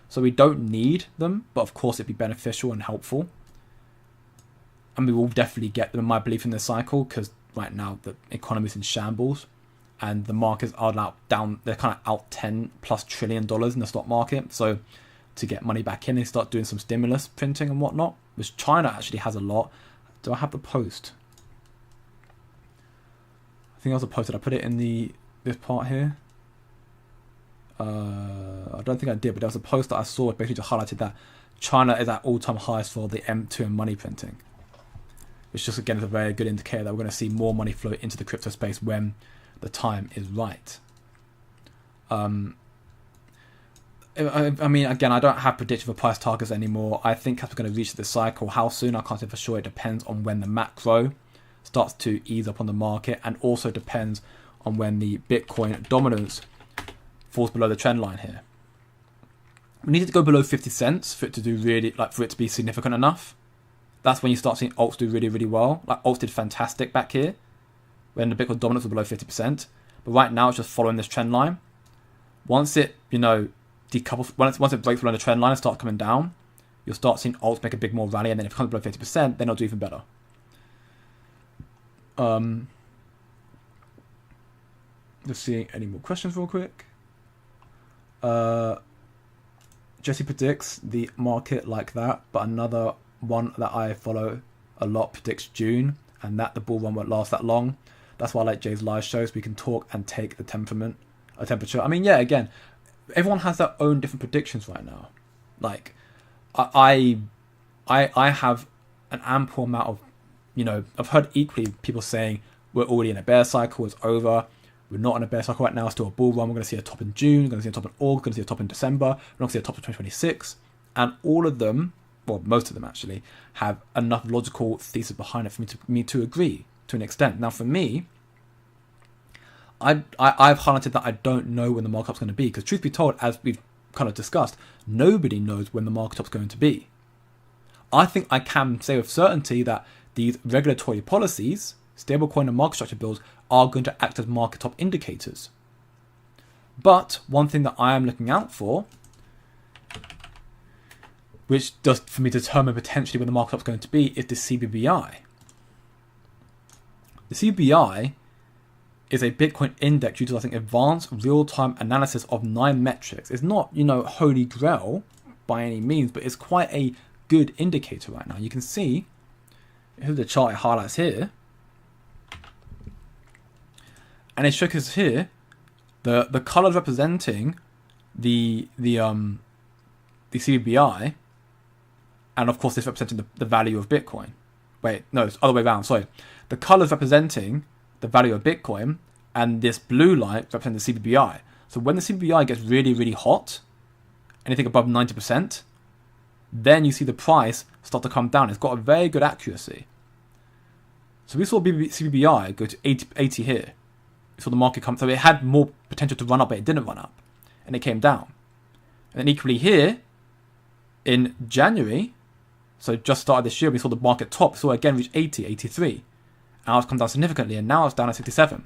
[SPEAKER 1] So we don't need them, but of course it'd be beneficial and helpful. And we will definitely get them, in my belief, in this cycle, because right now the economy is in shambles and the markets are now down, they're kind of out $10+ trillion in the stock market. So to get money back in, they start doing some stimulus printing and whatnot, which China actually has a lot. Do I have the post? I think I also posted, I put it in this part here. I don't think I did, but there was a post that I saw, it basically just highlighted that China is at all-time highs for the M2 and money printing. Which just, again, is a very good indicator that we're going to see more money flow into the crypto space when the time is right. I mean, again, I don't have prediction for price targets anymore. I think Kaspa's going to reach this cycle. How soon, I can't say for sure. It depends on when the macro starts to ease up on the market, and also depends on when the Bitcoin dominance falls below the trend line here. We need it to go below 50 cents for it to do really, like, for it to be significant enough. That's when you start seeing alts do really, really well. Like, alts did fantastic back here when the Bitcoin dominance was below 50%. But right now, it's just following this trend line. Once it, decouples, once it breaks below the trend line and starts coming down, you'll start seeing alts make a big more rally. And then if it comes below 50%, then it'll do even better. Just seeing any more questions real quick. Jesse predicts the market like that, but another one that I follow a lot predicts June, and that the bull run won't last that long. That's why I like Jay's live shows. We can talk and take the temperature. I mean, yeah, again, everyone has their own different predictions right now. Like, I have an ample amount of, I've heard equally people saying we're already in a bear cycle, it's over. We're not in a bear cycle right now, it's still a bull run. We're going to see a top in June, we're going to see a top in August, we're going to see a top in December, we're not going to see a top in 2026. And all of them, well, most of them actually, have enough logical thesis behind it for me to agree to an extent. Now, for me, I've highlighted that I don't know when the market top's going to be, because truth be told, as we've kind of discussed, nobody knows when the market top's going to be. I think I can say with certainty that these regulatory policies, stablecoin and market structure bills, are going to act as market top indicators. But one thing that I am looking out for, which does for me determine potentially when the market top's going to be, is the CBBI. The CBI is a Bitcoin index utilizing advanced real-time analysis of 9 metrics. It's not, holy grail by any means, but it's quite a good indicator right now. You can see, here's the chart it highlights here, and it shows here the colors representing the CBI, and of course this representing the value of Bitcoin. Wait, no, it's the other way around, sorry. The colors representing the value of Bitcoin, and this blue line representing the CBI. So when the CBI gets really, really hot, anything above 90%, then you see the price start to come down. It's got a very good accuracy. So we saw CBI go to 80 here. We saw the market come, so it had more potential to run up, but it didn't run up, and it came down. And then equally here, in January, so just started this year, we saw the market top, so again reach 80, 83. Now it's come down significantly, and now it's down at 67.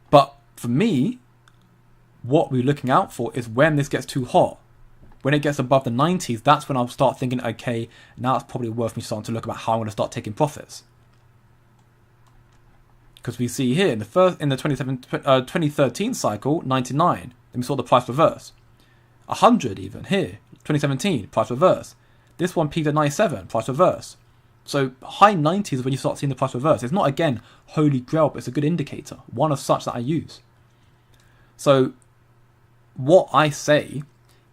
[SPEAKER 1] But for me, what we're looking out for is when this gets too hot. When it gets above the 90s, that's when I'll start thinking, okay, now it's probably worth me starting to look about how I'm going to start taking profits. Because we see here in the 2013 cycle, 99, then we saw the price reverse. 100 even here, 2017, price reverse. This one peaked at 97, price reverse. So high 90s is when you start seeing the price reverse. It's not, again, holy grail, but it's a good indicator. One of such that I use. So what I say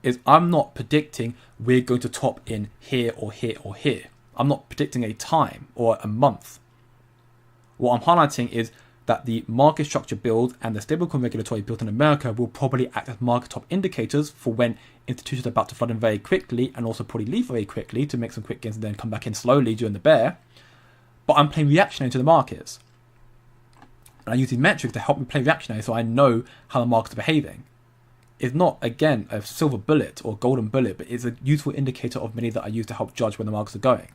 [SPEAKER 1] is I'm not predicting we're going to top in here or here or here. I'm not predicting a time or a month. What I'm highlighting is that the market structure build and the stablecoin regulatory built in America will probably act as market top indicators for when institutions are about to flood in very quickly and also probably leave very quickly to make some quick gains and then come back in slowly during the bear. But I'm playing reactionary to the markets. And I use these metrics to help me play reactionary so I know how the markets are behaving. It's not, again, a silver bullet or golden bullet, but it's a useful indicator of many that I use to help judge where the markets are going.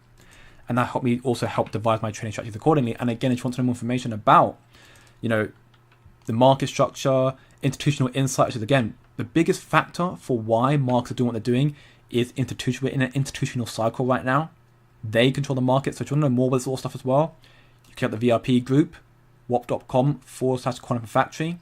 [SPEAKER 1] And that helped me also help devise my trading strategies accordingly. And again, if you want to know more information about, the market structure, institutional insight, which is, again, the biggest factor for why markets are doing what they're doing is institutional. We're in an institutional cycle right now. They control the market. So if you want to know more about this sort of stuff as well, you can check out the VIP group, wop.com/quantum factory.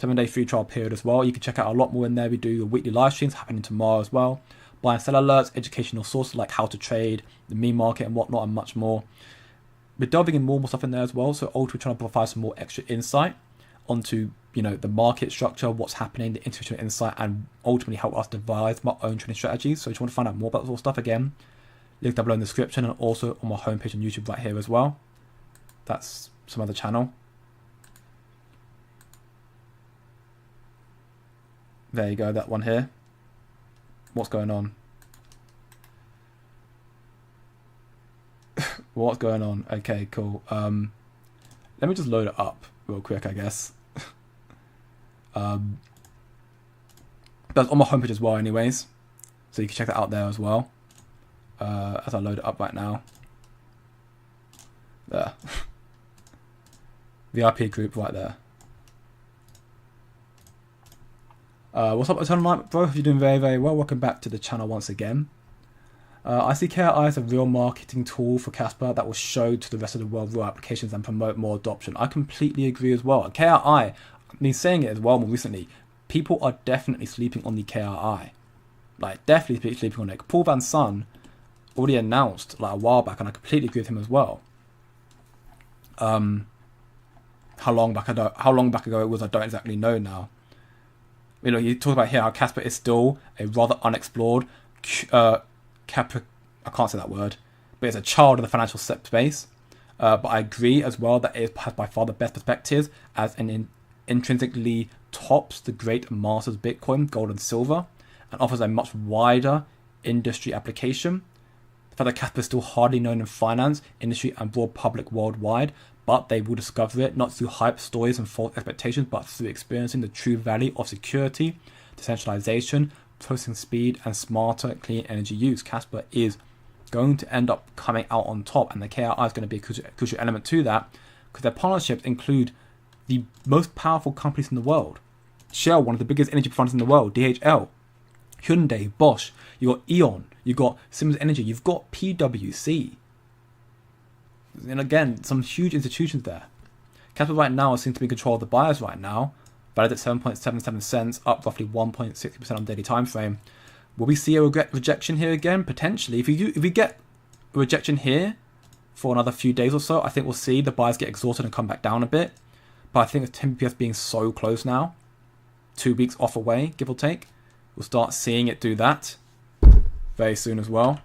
[SPEAKER 1] 7-day free trial period as well. You can check out a lot more in there. We do weekly live streams happening tomorrow as well. Buy and sell alerts, educational sources like how to trade, the meme market and whatnot, and much more. We're delving in more stuff in there as well. So ultimately trying to provide some more extra insight onto, the market structure, what's happening, the institutional insight, and ultimately help us devise my own trading strategies. So if you want to find out more about this sort of stuff, again, link down below in the description and also on my homepage on YouTube right here as well. That's some other channel. There you go, that one here. What's going on? What's going on? Okay, cool. Let me just load it up real quick, I guess. That's on my homepage as well anyways. So you can check that out there as well. As I load it up right now. There. VIP group right there. What's up, Eternal Night, bro? You're doing very, very well. Welcome back to the channel once again. I see KRI as a real marketing tool for Kaspa that will show to the rest of the world real applications and promote more adoption. I completely agree as well. KRI, I've been saying it as well more recently. People are definitely sleeping on the KRI. Like, definitely sleeping on it. Paul Van Son already announced like a while back, and I completely agree with him as well. How long back ago it was, I don't exactly know now. You talk about here how Kaspa is still a rather unexplored, I can't say that word, but it's a child of the financial space. But I agree as well that it has by far the best perspectives as intrinsically tops the great masters Bitcoin, gold and silver, and offers a much wider industry application. The fact that Kaspa is still hardly known in finance, industry and broad public worldwide, but they will discover it not through hype stories and false expectations, but through experiencing the true value of security, decentralization, processing speed, and smarter clean energy use. Kaspa is going to end up coming out on top, and the KRI is going to be a crucial element to that, because their partnerships include the most powerful companies in the world. Shell, one of the biggest energy providers in the world, DHL, Hyundai, Bosch, you got E.ON, you got Siemens Energy, you've got PwC. And again, some huge institutions there. Kaspa right now seems to be in control of the buyers right now, valued at 7.77 cents, up roughly 1.60% on daily time frame. Will we see a rejection here again? Potentially. If we get a rejection here for another few days or so, I think we'll see the buyers get exhausted and come back down a bit. But I think with 10 BPS being so close now, 2 weeks off away, give or take, we'll start seeing it do that very soon as well.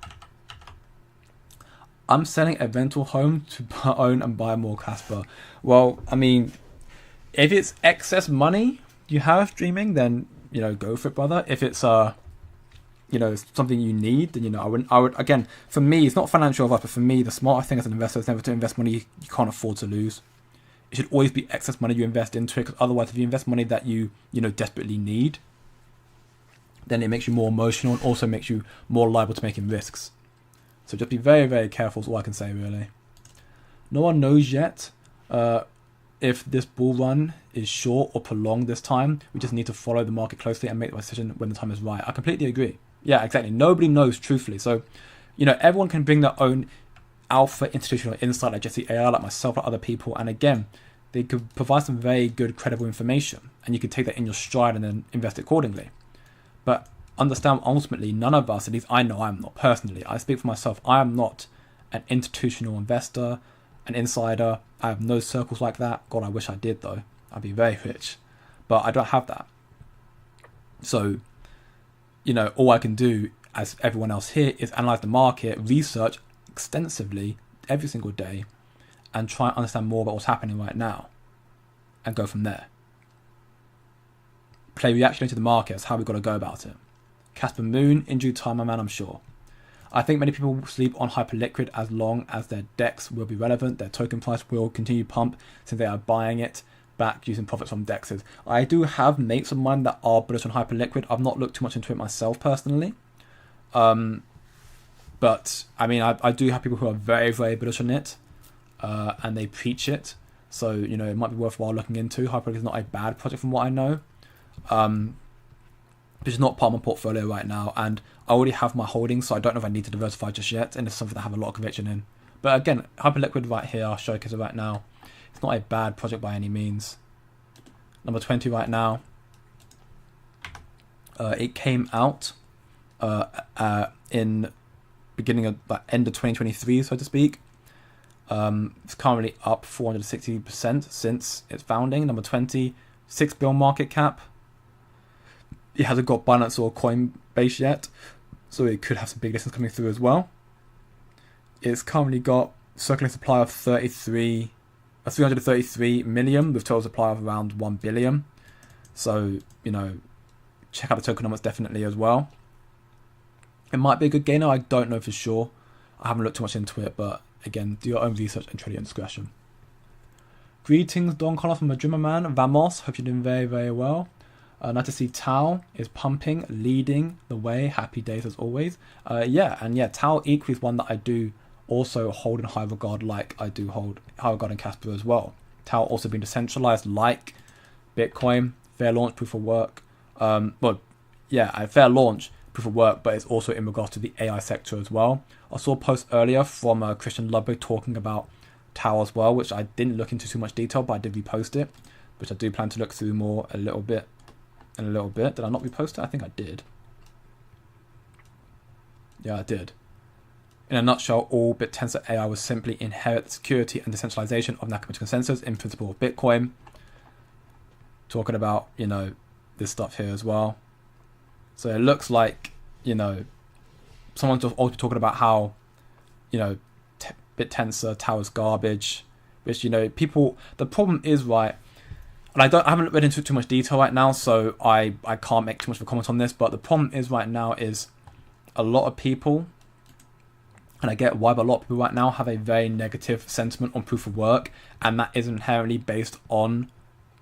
[SPEAKER 1] I'm selling a rental home to own and buy more Kaspa. Well, I mean, if it's excess money you have streaming, then, go for it, brother. If it's, something you need, then, I would, again, for me, it's not financial advice, but for me, the smarter thing as an investor is never to invest money you can't afford to lose. It should always be excess money you invest into it, because otherwise, if you invest money that you desperately need, then it makes you more emotional and also makes you more liable to making risks. So just be very, very careful is all I can say, really. No one knows yet if this bull run is short or prolonged this time. We just need to follow the market closely and make the decision when the time is right. I completely agree. Yeah, exactly. Nobody knows, truthfully. So, everyone can bring their own alpha institutional insight, like Jesse AI, like myself, like other people. And again, they could provide some very good, credible information. And you can take that in your stride and then invest accordingly. But understand, ultimately, none of us, at least I know I'm not personally, I speak for myself, I am not an institutional investor, an insider. I have no circles like that. God, I wish I did, though. I'd be very rich. But I don't have that. So, all I can do, as everyone else here, is analyze the market, research extensively every single day, and try and understand more about what's happening right now. and go from there. Play reactionary to the market. That's how we've got to go about it. Casper Moon, in due time, my man, I'm sure. I think many people will sleep on Hyperliquid as long as their DEX will be relevant. Their token price will continue pump since they are buying it back using profits from DEXs. I do have mates of mine that are bullish on Hyperliquid. I've not looked too much into it myself personally. But I mean, I do have people who are very, very bullish on it, and they preach it. So, you know, it might be worthwhile looking into. Hyperliquid is not a bad project from what I know. But it's not part of my portfolio right now, and I already have my holdings, so I don't know if I need to diversify just yet, and it's something that I have a lot of conviction in. But again, Hyperliquid right here, I'll showcase it right now. It's not a bad project by any means. Number 20 right now. It came out in beginning of end of 2023, so to speak. It's currently up 460% since its founding. Number 20, $6 billion market cap. It hasn't got Binance or Coinbase yet, so it could have some big listings coming through as well. It's currently got circulating supply of 333 million with total supply of around 1 billion. So, you know, check out the tokenomics definitely as well. It might be a good gainer, I don't know for sure. I haven't looked too much into it, but again, do your own research and trade at discretion. Greetings, Don Connor from Madrid, man. Vamos, hope you're doing very, very well. Nice to see Tau is pumping, leading the way. Happy days as always. Tau equally is one that I do also hold in high regard, like I do hold high regard in Casper as well. Tau also being decentralized like Bitcoin, fair launch, proof of work. Fair launch, proof of work, but it's also in regards to the AI sector as well. I saw a post earlier from Christian Ludwig talking about Tau as well, which I didn't look into too much detail, but I did repost it, which I do plan to look through more a little bit. Did I not repost it? I think I did. Yeah, I did. In a nutshell, all BitTensor AI was simply inherit the security and decentralization of Nakamoto consensus in principle of Bitcoin. Talking about, you know, this stuff here as well. So it looks like, you know, someone's also talking about how, you know, BitTensor, Tau is garbage, which, you know, people, the problem is, right, and I haven't read into too much detail right now, so I can't make too much of a comment on this, but the problem is right now is a lot of people, and I get why, but a lot of people right now have a very negative sentiment on proof of work, and that is inherently based on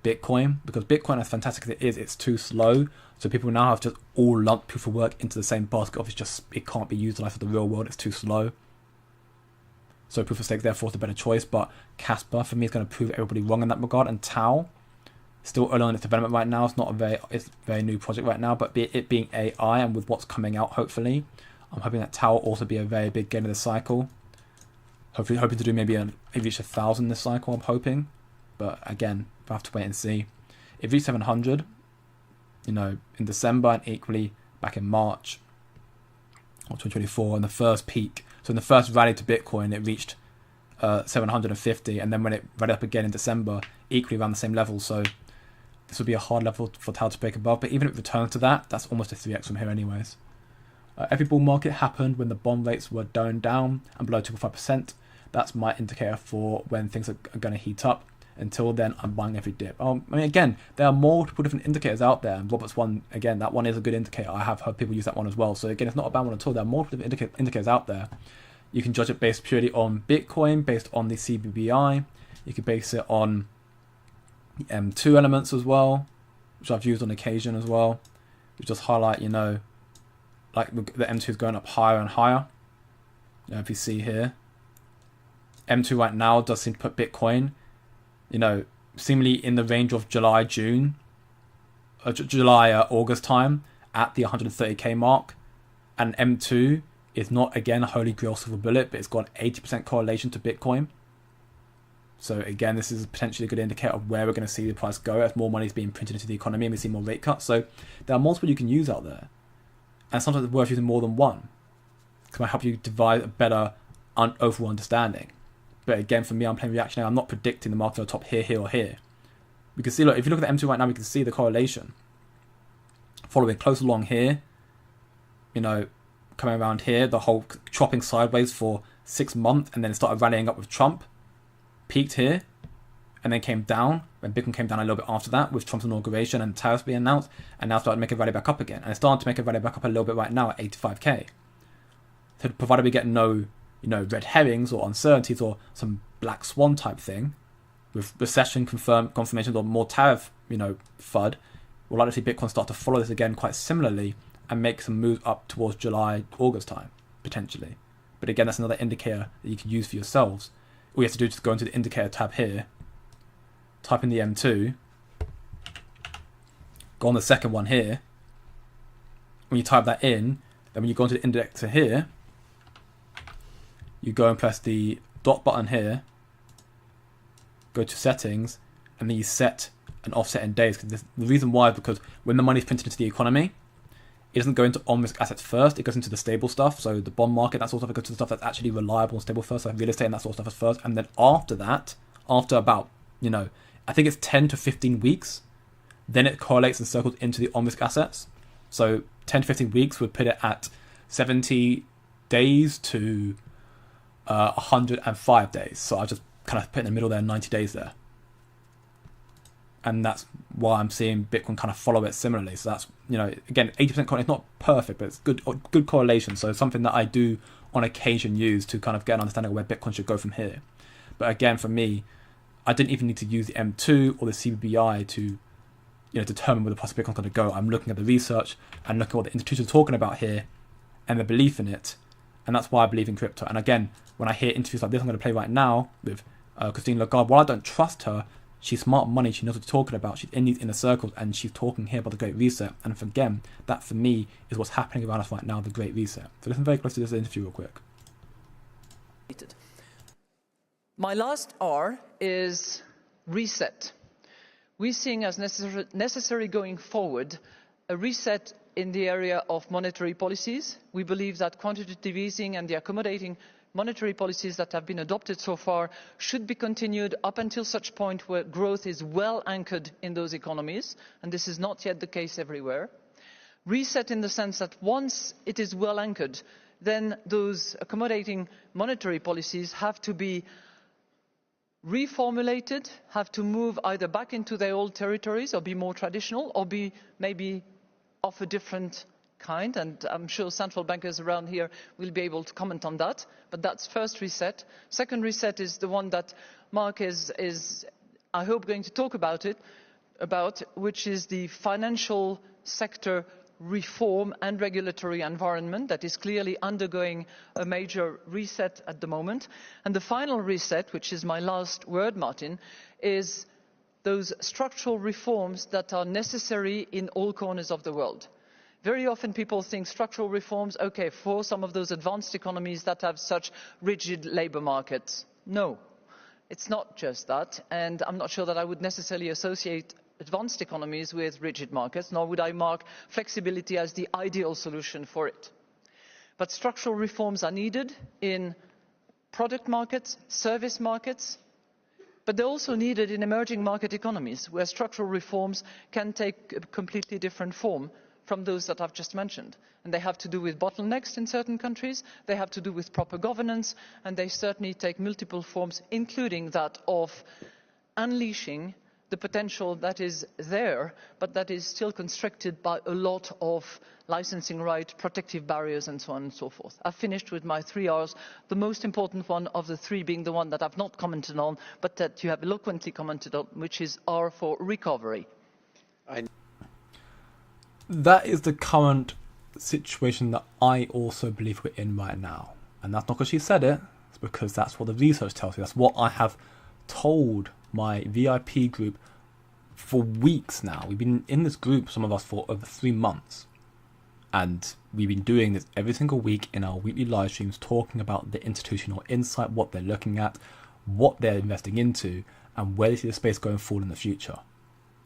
[SPEAKER 1] Bitcoin, because Bitcoin, as fantastic as it is, it's too slow, so people now have just all lumped proof of work into the same basket of it can't be utilized for the real world, it's too slow. So proof of stake therefore is the better choice, but Casper for me is going to prove everybody wrong in that regard, and Tau, still early on in its development right now. It's a very new project right now, but it being AI and with what's coming out, hopefully, I'm hoping that Tau will also be a very big gain of the cycle. Hoping to do maybe reach 1,000 this cycle, I'm hoping. But again, we'll have to wait and see. It reached 700, you know, in December, and equally back in March of 2024, in the first peak. So in the first rally to Bitcoin, it reached 750, and then when it rallied up again in December, equally around the same level. So this would be a hard level for Tau to break above, but even if it returns to that, that's almost a 3x from here anyways. Every bull market happened when the bond rates were down and below 2.5%. That's my indicator for when things are going to heat up. Until then, I'm buying every dip. I mean, again, there are multiple different indicators out there, and Robert's one, again, that one is a good indicator. I have heard people use that one as well. So again, it's not a bad one at all. There are multiple different indicators out there. You can judge it based purely on Bitcoin, based on the CBBI. You can base it on the M2 elements as well, which I've used on occasion as well, which just highlight, you know, like the M2 is going up higher and higher. You know, if you see here, M2 right now does seem to put Bitcoin, you know, seemingly in the range of August time at the 130k mark, and M2 is not, again, a holy grail silver bullet, but it's got 80% correlation to Bitcoin. So again, this is potentially a good indicator of where we're going to see the price go as more money is being printed into the economy and we see more rate cuts. So there are multiple you can use out there, and sometimes it's worth using more than one. It might help you devise a better overall understanding. But again, for me, I'm playing reactionary. I'm not predicting the market on top here, or here. We can see, look, if you look at the M2 right now, we can see the correlation. Following close along here, you know, coming around here, the whole chopping sideways for 6 months, and then it started rallying up with Trump. Peaked here, and then came down, when Bitcoin came down a little bit after that with Trump's inauguration and tariffs being announced, and now started to make a rally back up again. And it's starting to make a rally back up a little bit right now at 85k. So provided we get no, red herrings or uncertainties or some black swan type thing, with recession confirmations or more tariff, FUD, we'll likely see Bitcoin start to follow this again quite similarly and make some moves up towards July, August time, potentially. But again, that's another indicator that you can use for yourselves. All you have to do is just go into the indicator tab here, type in the M2, go on the second one here. When you type that in, then when you go into the indicator here, you go and press the dot button here, go to settings, and then you set an offset in days. The reason why is because when the money is printed into the economy, it doesn't go into on-risk assets first, it goes into the stable stuff, so the bond market, that sort of stuff, it goes to the stuff that's actually reliable and stable first, so real estate and that sort of stuff is first, and then after that, after about, I think it's 10 to 15 weeks, then it correlates and circles into the on-risk assets. So 10 to 15 weeks would put it at 70 days to 105 days. So I just kind of put in the middle there, 90 days there. And that's why I'm seeing Bitcoin kind of follow it similarly. So that's, again, 80% correlation, it's not perfect, but it's good correlation. So it's something that I do on occasion use to kind of get an understanding of where Bitcoin should go from here. But again, for me, I didn't even need to use the M2 or the CBBI to, determine where the price of Bitcoin is going to go. I'm looking at the research and looking at what the institutions are talking about here and the belief in it. And that's why I believe in crypto. And again, when I hear interviews like this, I'm going to play right now with Christine Lagarde. While I don't trust her, she's smart money. She knows what she's talking about. She's in these inner circles, and she's talking here about the Great Reset. And again, that for me is what's happening around us right now, the Great Reset. So listen very close to this interview real quick.
[SPEAKER 2] My last R is reset. We're seeing as necessary going forward a reset in the area of monetary policies. We believe that quantitative easing and the accommodating monetary policies that have been adopted so far should be continued up until such point where growth is well anchored in those economies, and this is not yet the case everywhere. Reset in the sense that once it is well anchored, then those accommodating monetary policies have to be reformulated, have to move either back into their old territories or be more traditional or be maybe of a different kind, and I'm sure central bankers around here will be able to comment on that. But that's first reset. Second reset is the one that Mark is I hope going to talk about, which is the financial sector reform and regulatory environment that is clearly undergoing a major reset at the moment. And the final reset, which is my last word, Martin, is those structural reforms that are necessary in all corners of the world. Very often people think structural reforms, okay, for some of those advanced economies that have such rigid labour markets. No, it's not just that, and I'm not sure that I would necessarily associate advanced economies with rigid markets, nor would I mark flexibility as the ideal solution for it. But structural reforms are needed in product markets, service markets, but they're also needed in emerging market economies, where structural reforms can take a completely different form from those that I've just mentioned. And they have to do with bottlenecks in certain countries, they have to do with proper governance, and they certainly take multiple forms, including that of unleashing the potential that is there, but that is still constricted by a lot of licensing right, protective barriers, and so on and so forth. I've finished with my 3 Rs, the most important one of the 3 being the one that I've not commented on, but that you have eloquently commented on, which is R for recovery.
[SPEAKER 1] That is the current situation that I also believe we're in right now. And that's not because she said it, it's because that's what the research tells me. That's what I have told my VIP group for weeks now. We've been in this group, some of us, for over 3 months. And we've been doing this every single week in our weekly live streams, talking about the institutional insight, what they're looking at, what they're investing into, and where they see the space going forward in the future.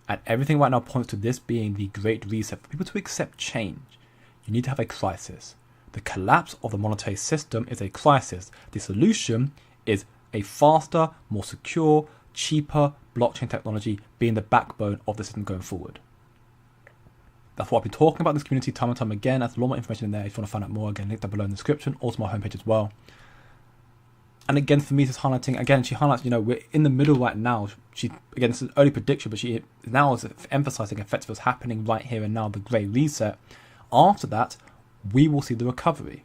[SPEAKER 1] And everything right now points to this being the great reset. For people to accept change, you need to have a crisis. The collapse of the monetary system is a crisis. The solution is a faster, more secure, cheaper blockchain technology being the backbone of the system going forward. That's what I've been talking about in this community time and time again. There's a lot more information in there if you want to find out more. Again, link down below in the description, also my homepage as well. And again, for me, this is highlighting, again, she highlights, we're in the middle right now. She, again, this is an early prediction, but she now is emphasizing effectively what's happening right here and now, the grey reset. After that, we will see the recovery.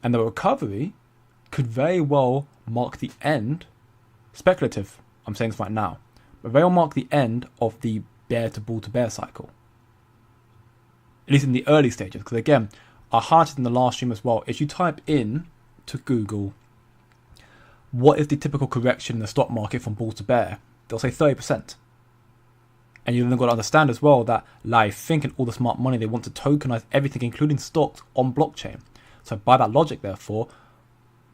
[SPEAKER 1] And the recovery could very well mark the end, speculative, I'm saying this right now, but very well mark the end of the bear to bull to bear cycle. At least in the early stages. Because again, I highlighted in the last stream as well, if you type in to Google, what is the typical correction in the stock market from bull to bear, they'll say 30%. And you've then got to understand as well that Larry Fink and all the smart money, they want to tokenize everything, including stocks, on blockchain. So by that logic, therefore,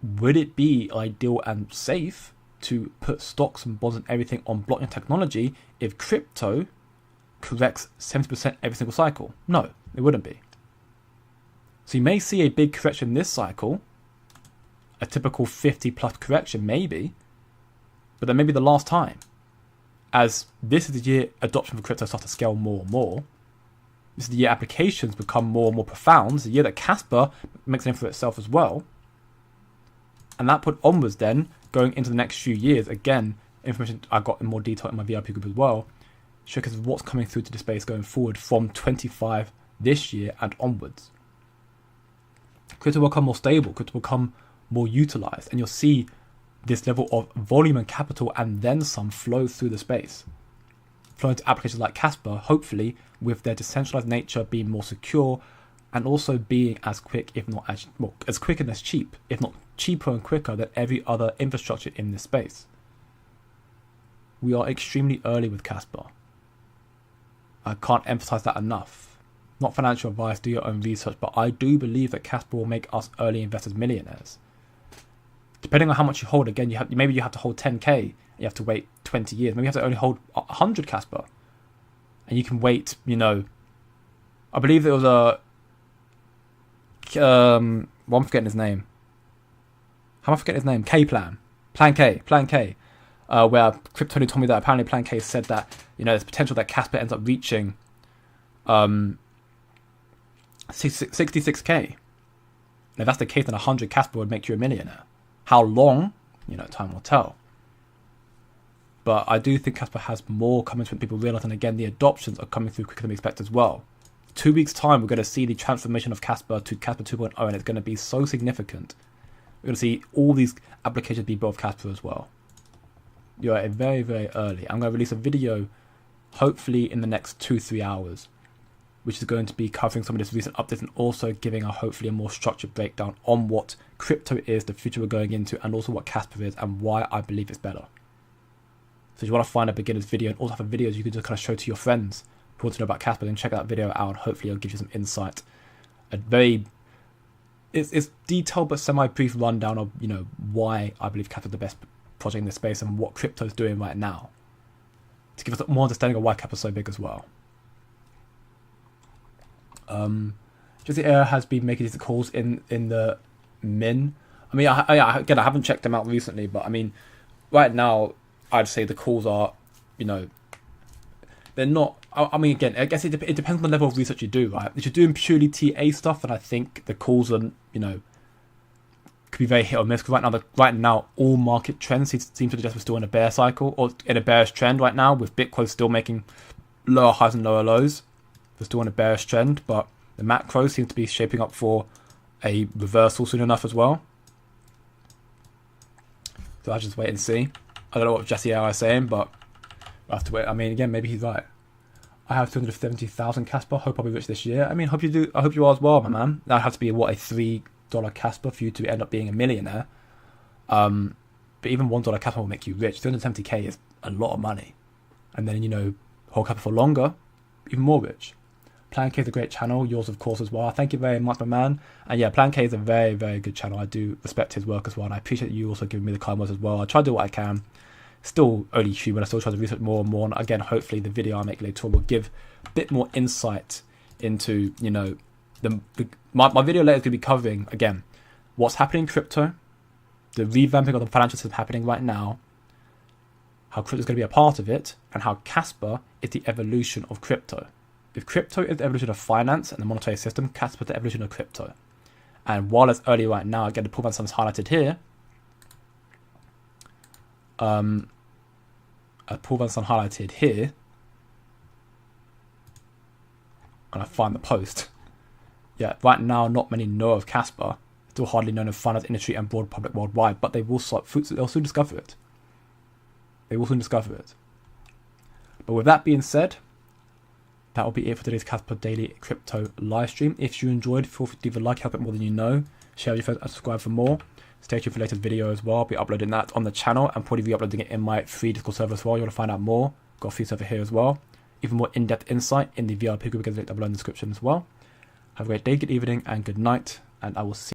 [SPEAKER 1] would it be ideal and safe to put stocks and bonds and everything on blockchain technology if crypto corrects 70% every single cycle? No, it wouldn't be. So you may see a big correction this cycle, a typical 50 plus correction maybe, but then maybe the last time. As this is the year adoption for crypto starts to scale more and more. This is the year applications become more and more profound. It's the year that Kaspa makes a name for itself as well. And that put onwards then, going into the next few years, again, information I got in more detail in my VIP group as well, showcases what's coming through to the space going forward from 25 this year and onwards. Crypto will become more stable, crypto will become more utilized, and you'll see this level of volume and capital and then some flow through the space. Flow into applications like Kaspa, hopefully, with their decentralized nature being more secure and also being as quick, if not as quick and as cheap, if not cheaper and quicker than every other infrastructure in this space. We are extremely early with Kaspa. I can't emphasize that enough. Not financial advice, do your own research, but I do believe that Kaspa will make us early investors millionaires. Depending on how much you hold, again, maybe you have to hold 10k, and you have to wait 20 years. Maybe you have to only hold 100 Kaspa, and you can wait, I believe there was I'm forgetting his name. How am I forgetting his name? Plan K. Where Crypto told me that apparently Plan K said that, there's potential that Kaspa ends up reaching 66k. And if that's the case, then 100 Kaspa would make you a millionaire. How long? Time will tell. But I do think Kaspa has more coming to people realize, and again, the adoptions are coming through quicker than we expect as well. 2 weeks' time, we're going to see the transformation of Kaspa to Kaspa 2.0, and it's going to be so significant. We're going to see all these applications be built of Kaspa as well. You're very, very early. I'm going to release a video, hopefully in the next 2-3 hours, which is going to be covering some of this recent updates and also giving hopefully a more structured breakdown on what crypto is, the future we're going into, and also what Kaspa is and why I believe it's better. So if you want to find a beginner's video and also have videos you can just kind of show to your friends who want to know about Kaspa, then check that video out and hopefully it'll give you some insight. It's detailed but semi-brief rundown of, why I believe Kaspa is the best project in this space and what crypto is doing right now, to give us more understanding of why Kaspa is so big as well. Jesse Air has been making these calls in the min. I mean, I haven't checked them out recently, but I mean, right now, I'd say the calls are, they're not. I mean, again, I guess it depends on the level of research you do, right? If you're doing purely TA stuff, then I think the calls are, could be very hit or miss. Because right now, all market trends seem to suggest we're still in a bear cycle or in a bearish trend right now, with Bitcoin still making lower highs and lower lows. We're still in a bearish trend, but the macro seems to be shaping up for a reversal soon enough as well. So I'll just wait and see. I don't know what Jesse R is saying, but we'll have to wait. I mean, again, maybe he's right. I have 270,000 Kaspa. Hope I'll be rich this year. I mean, hope you do. I hope you are as well, my man. That'd have to be a $3 Kaspa for you to end up being a millionaire. But even $1 Kaspa will make you rich. 270k is a lot of money, and then hold Kaspa for longer, even more rich. Plan K is a great channel, yours of course as well. Thank you very much, my man. And yeah, Plan K is a very, very good channel. I do respect his work as well, and I appreciate you also giving me the kind words as well. I try to do what I can. Still only human, I still try to research more and more. And again, hopefully the video I make later on will give a bit more insight into, my video later is going to be covering, again, what's happening in crypto, the revamping of the financial system happening right now, how crypto is going to be a part of it, and how Kaspa is the evolution of crypto. If crypto is the evolution of finance and the monetary system, Kaspa is the evolution of crypto. And while it's early right now, again, the pool man is highlighted here, Paul Van Son highlighted here, and I find the post. Yeah, right now not many know of Kaspa. Still hardly known of finance industry and broad public worldwide, but they'll soon discover it. They will soon discover it. But with that being said, that will be it for today's Kaspa Daily Crypto live stream. If you enjoyed, feel free to leave a like, help it more than you know. Share with your friends and subscribe for more. Stay tuned for the latest video as well. I'll be uploading that on the channel and probably re-uploading it in my free Discord server as well. You want to find out more? Got a free server here as well. Even more in-depth insight in the VIP group, again, link down below in the description as well. Have a great day, good evening, and good night, and I will see you.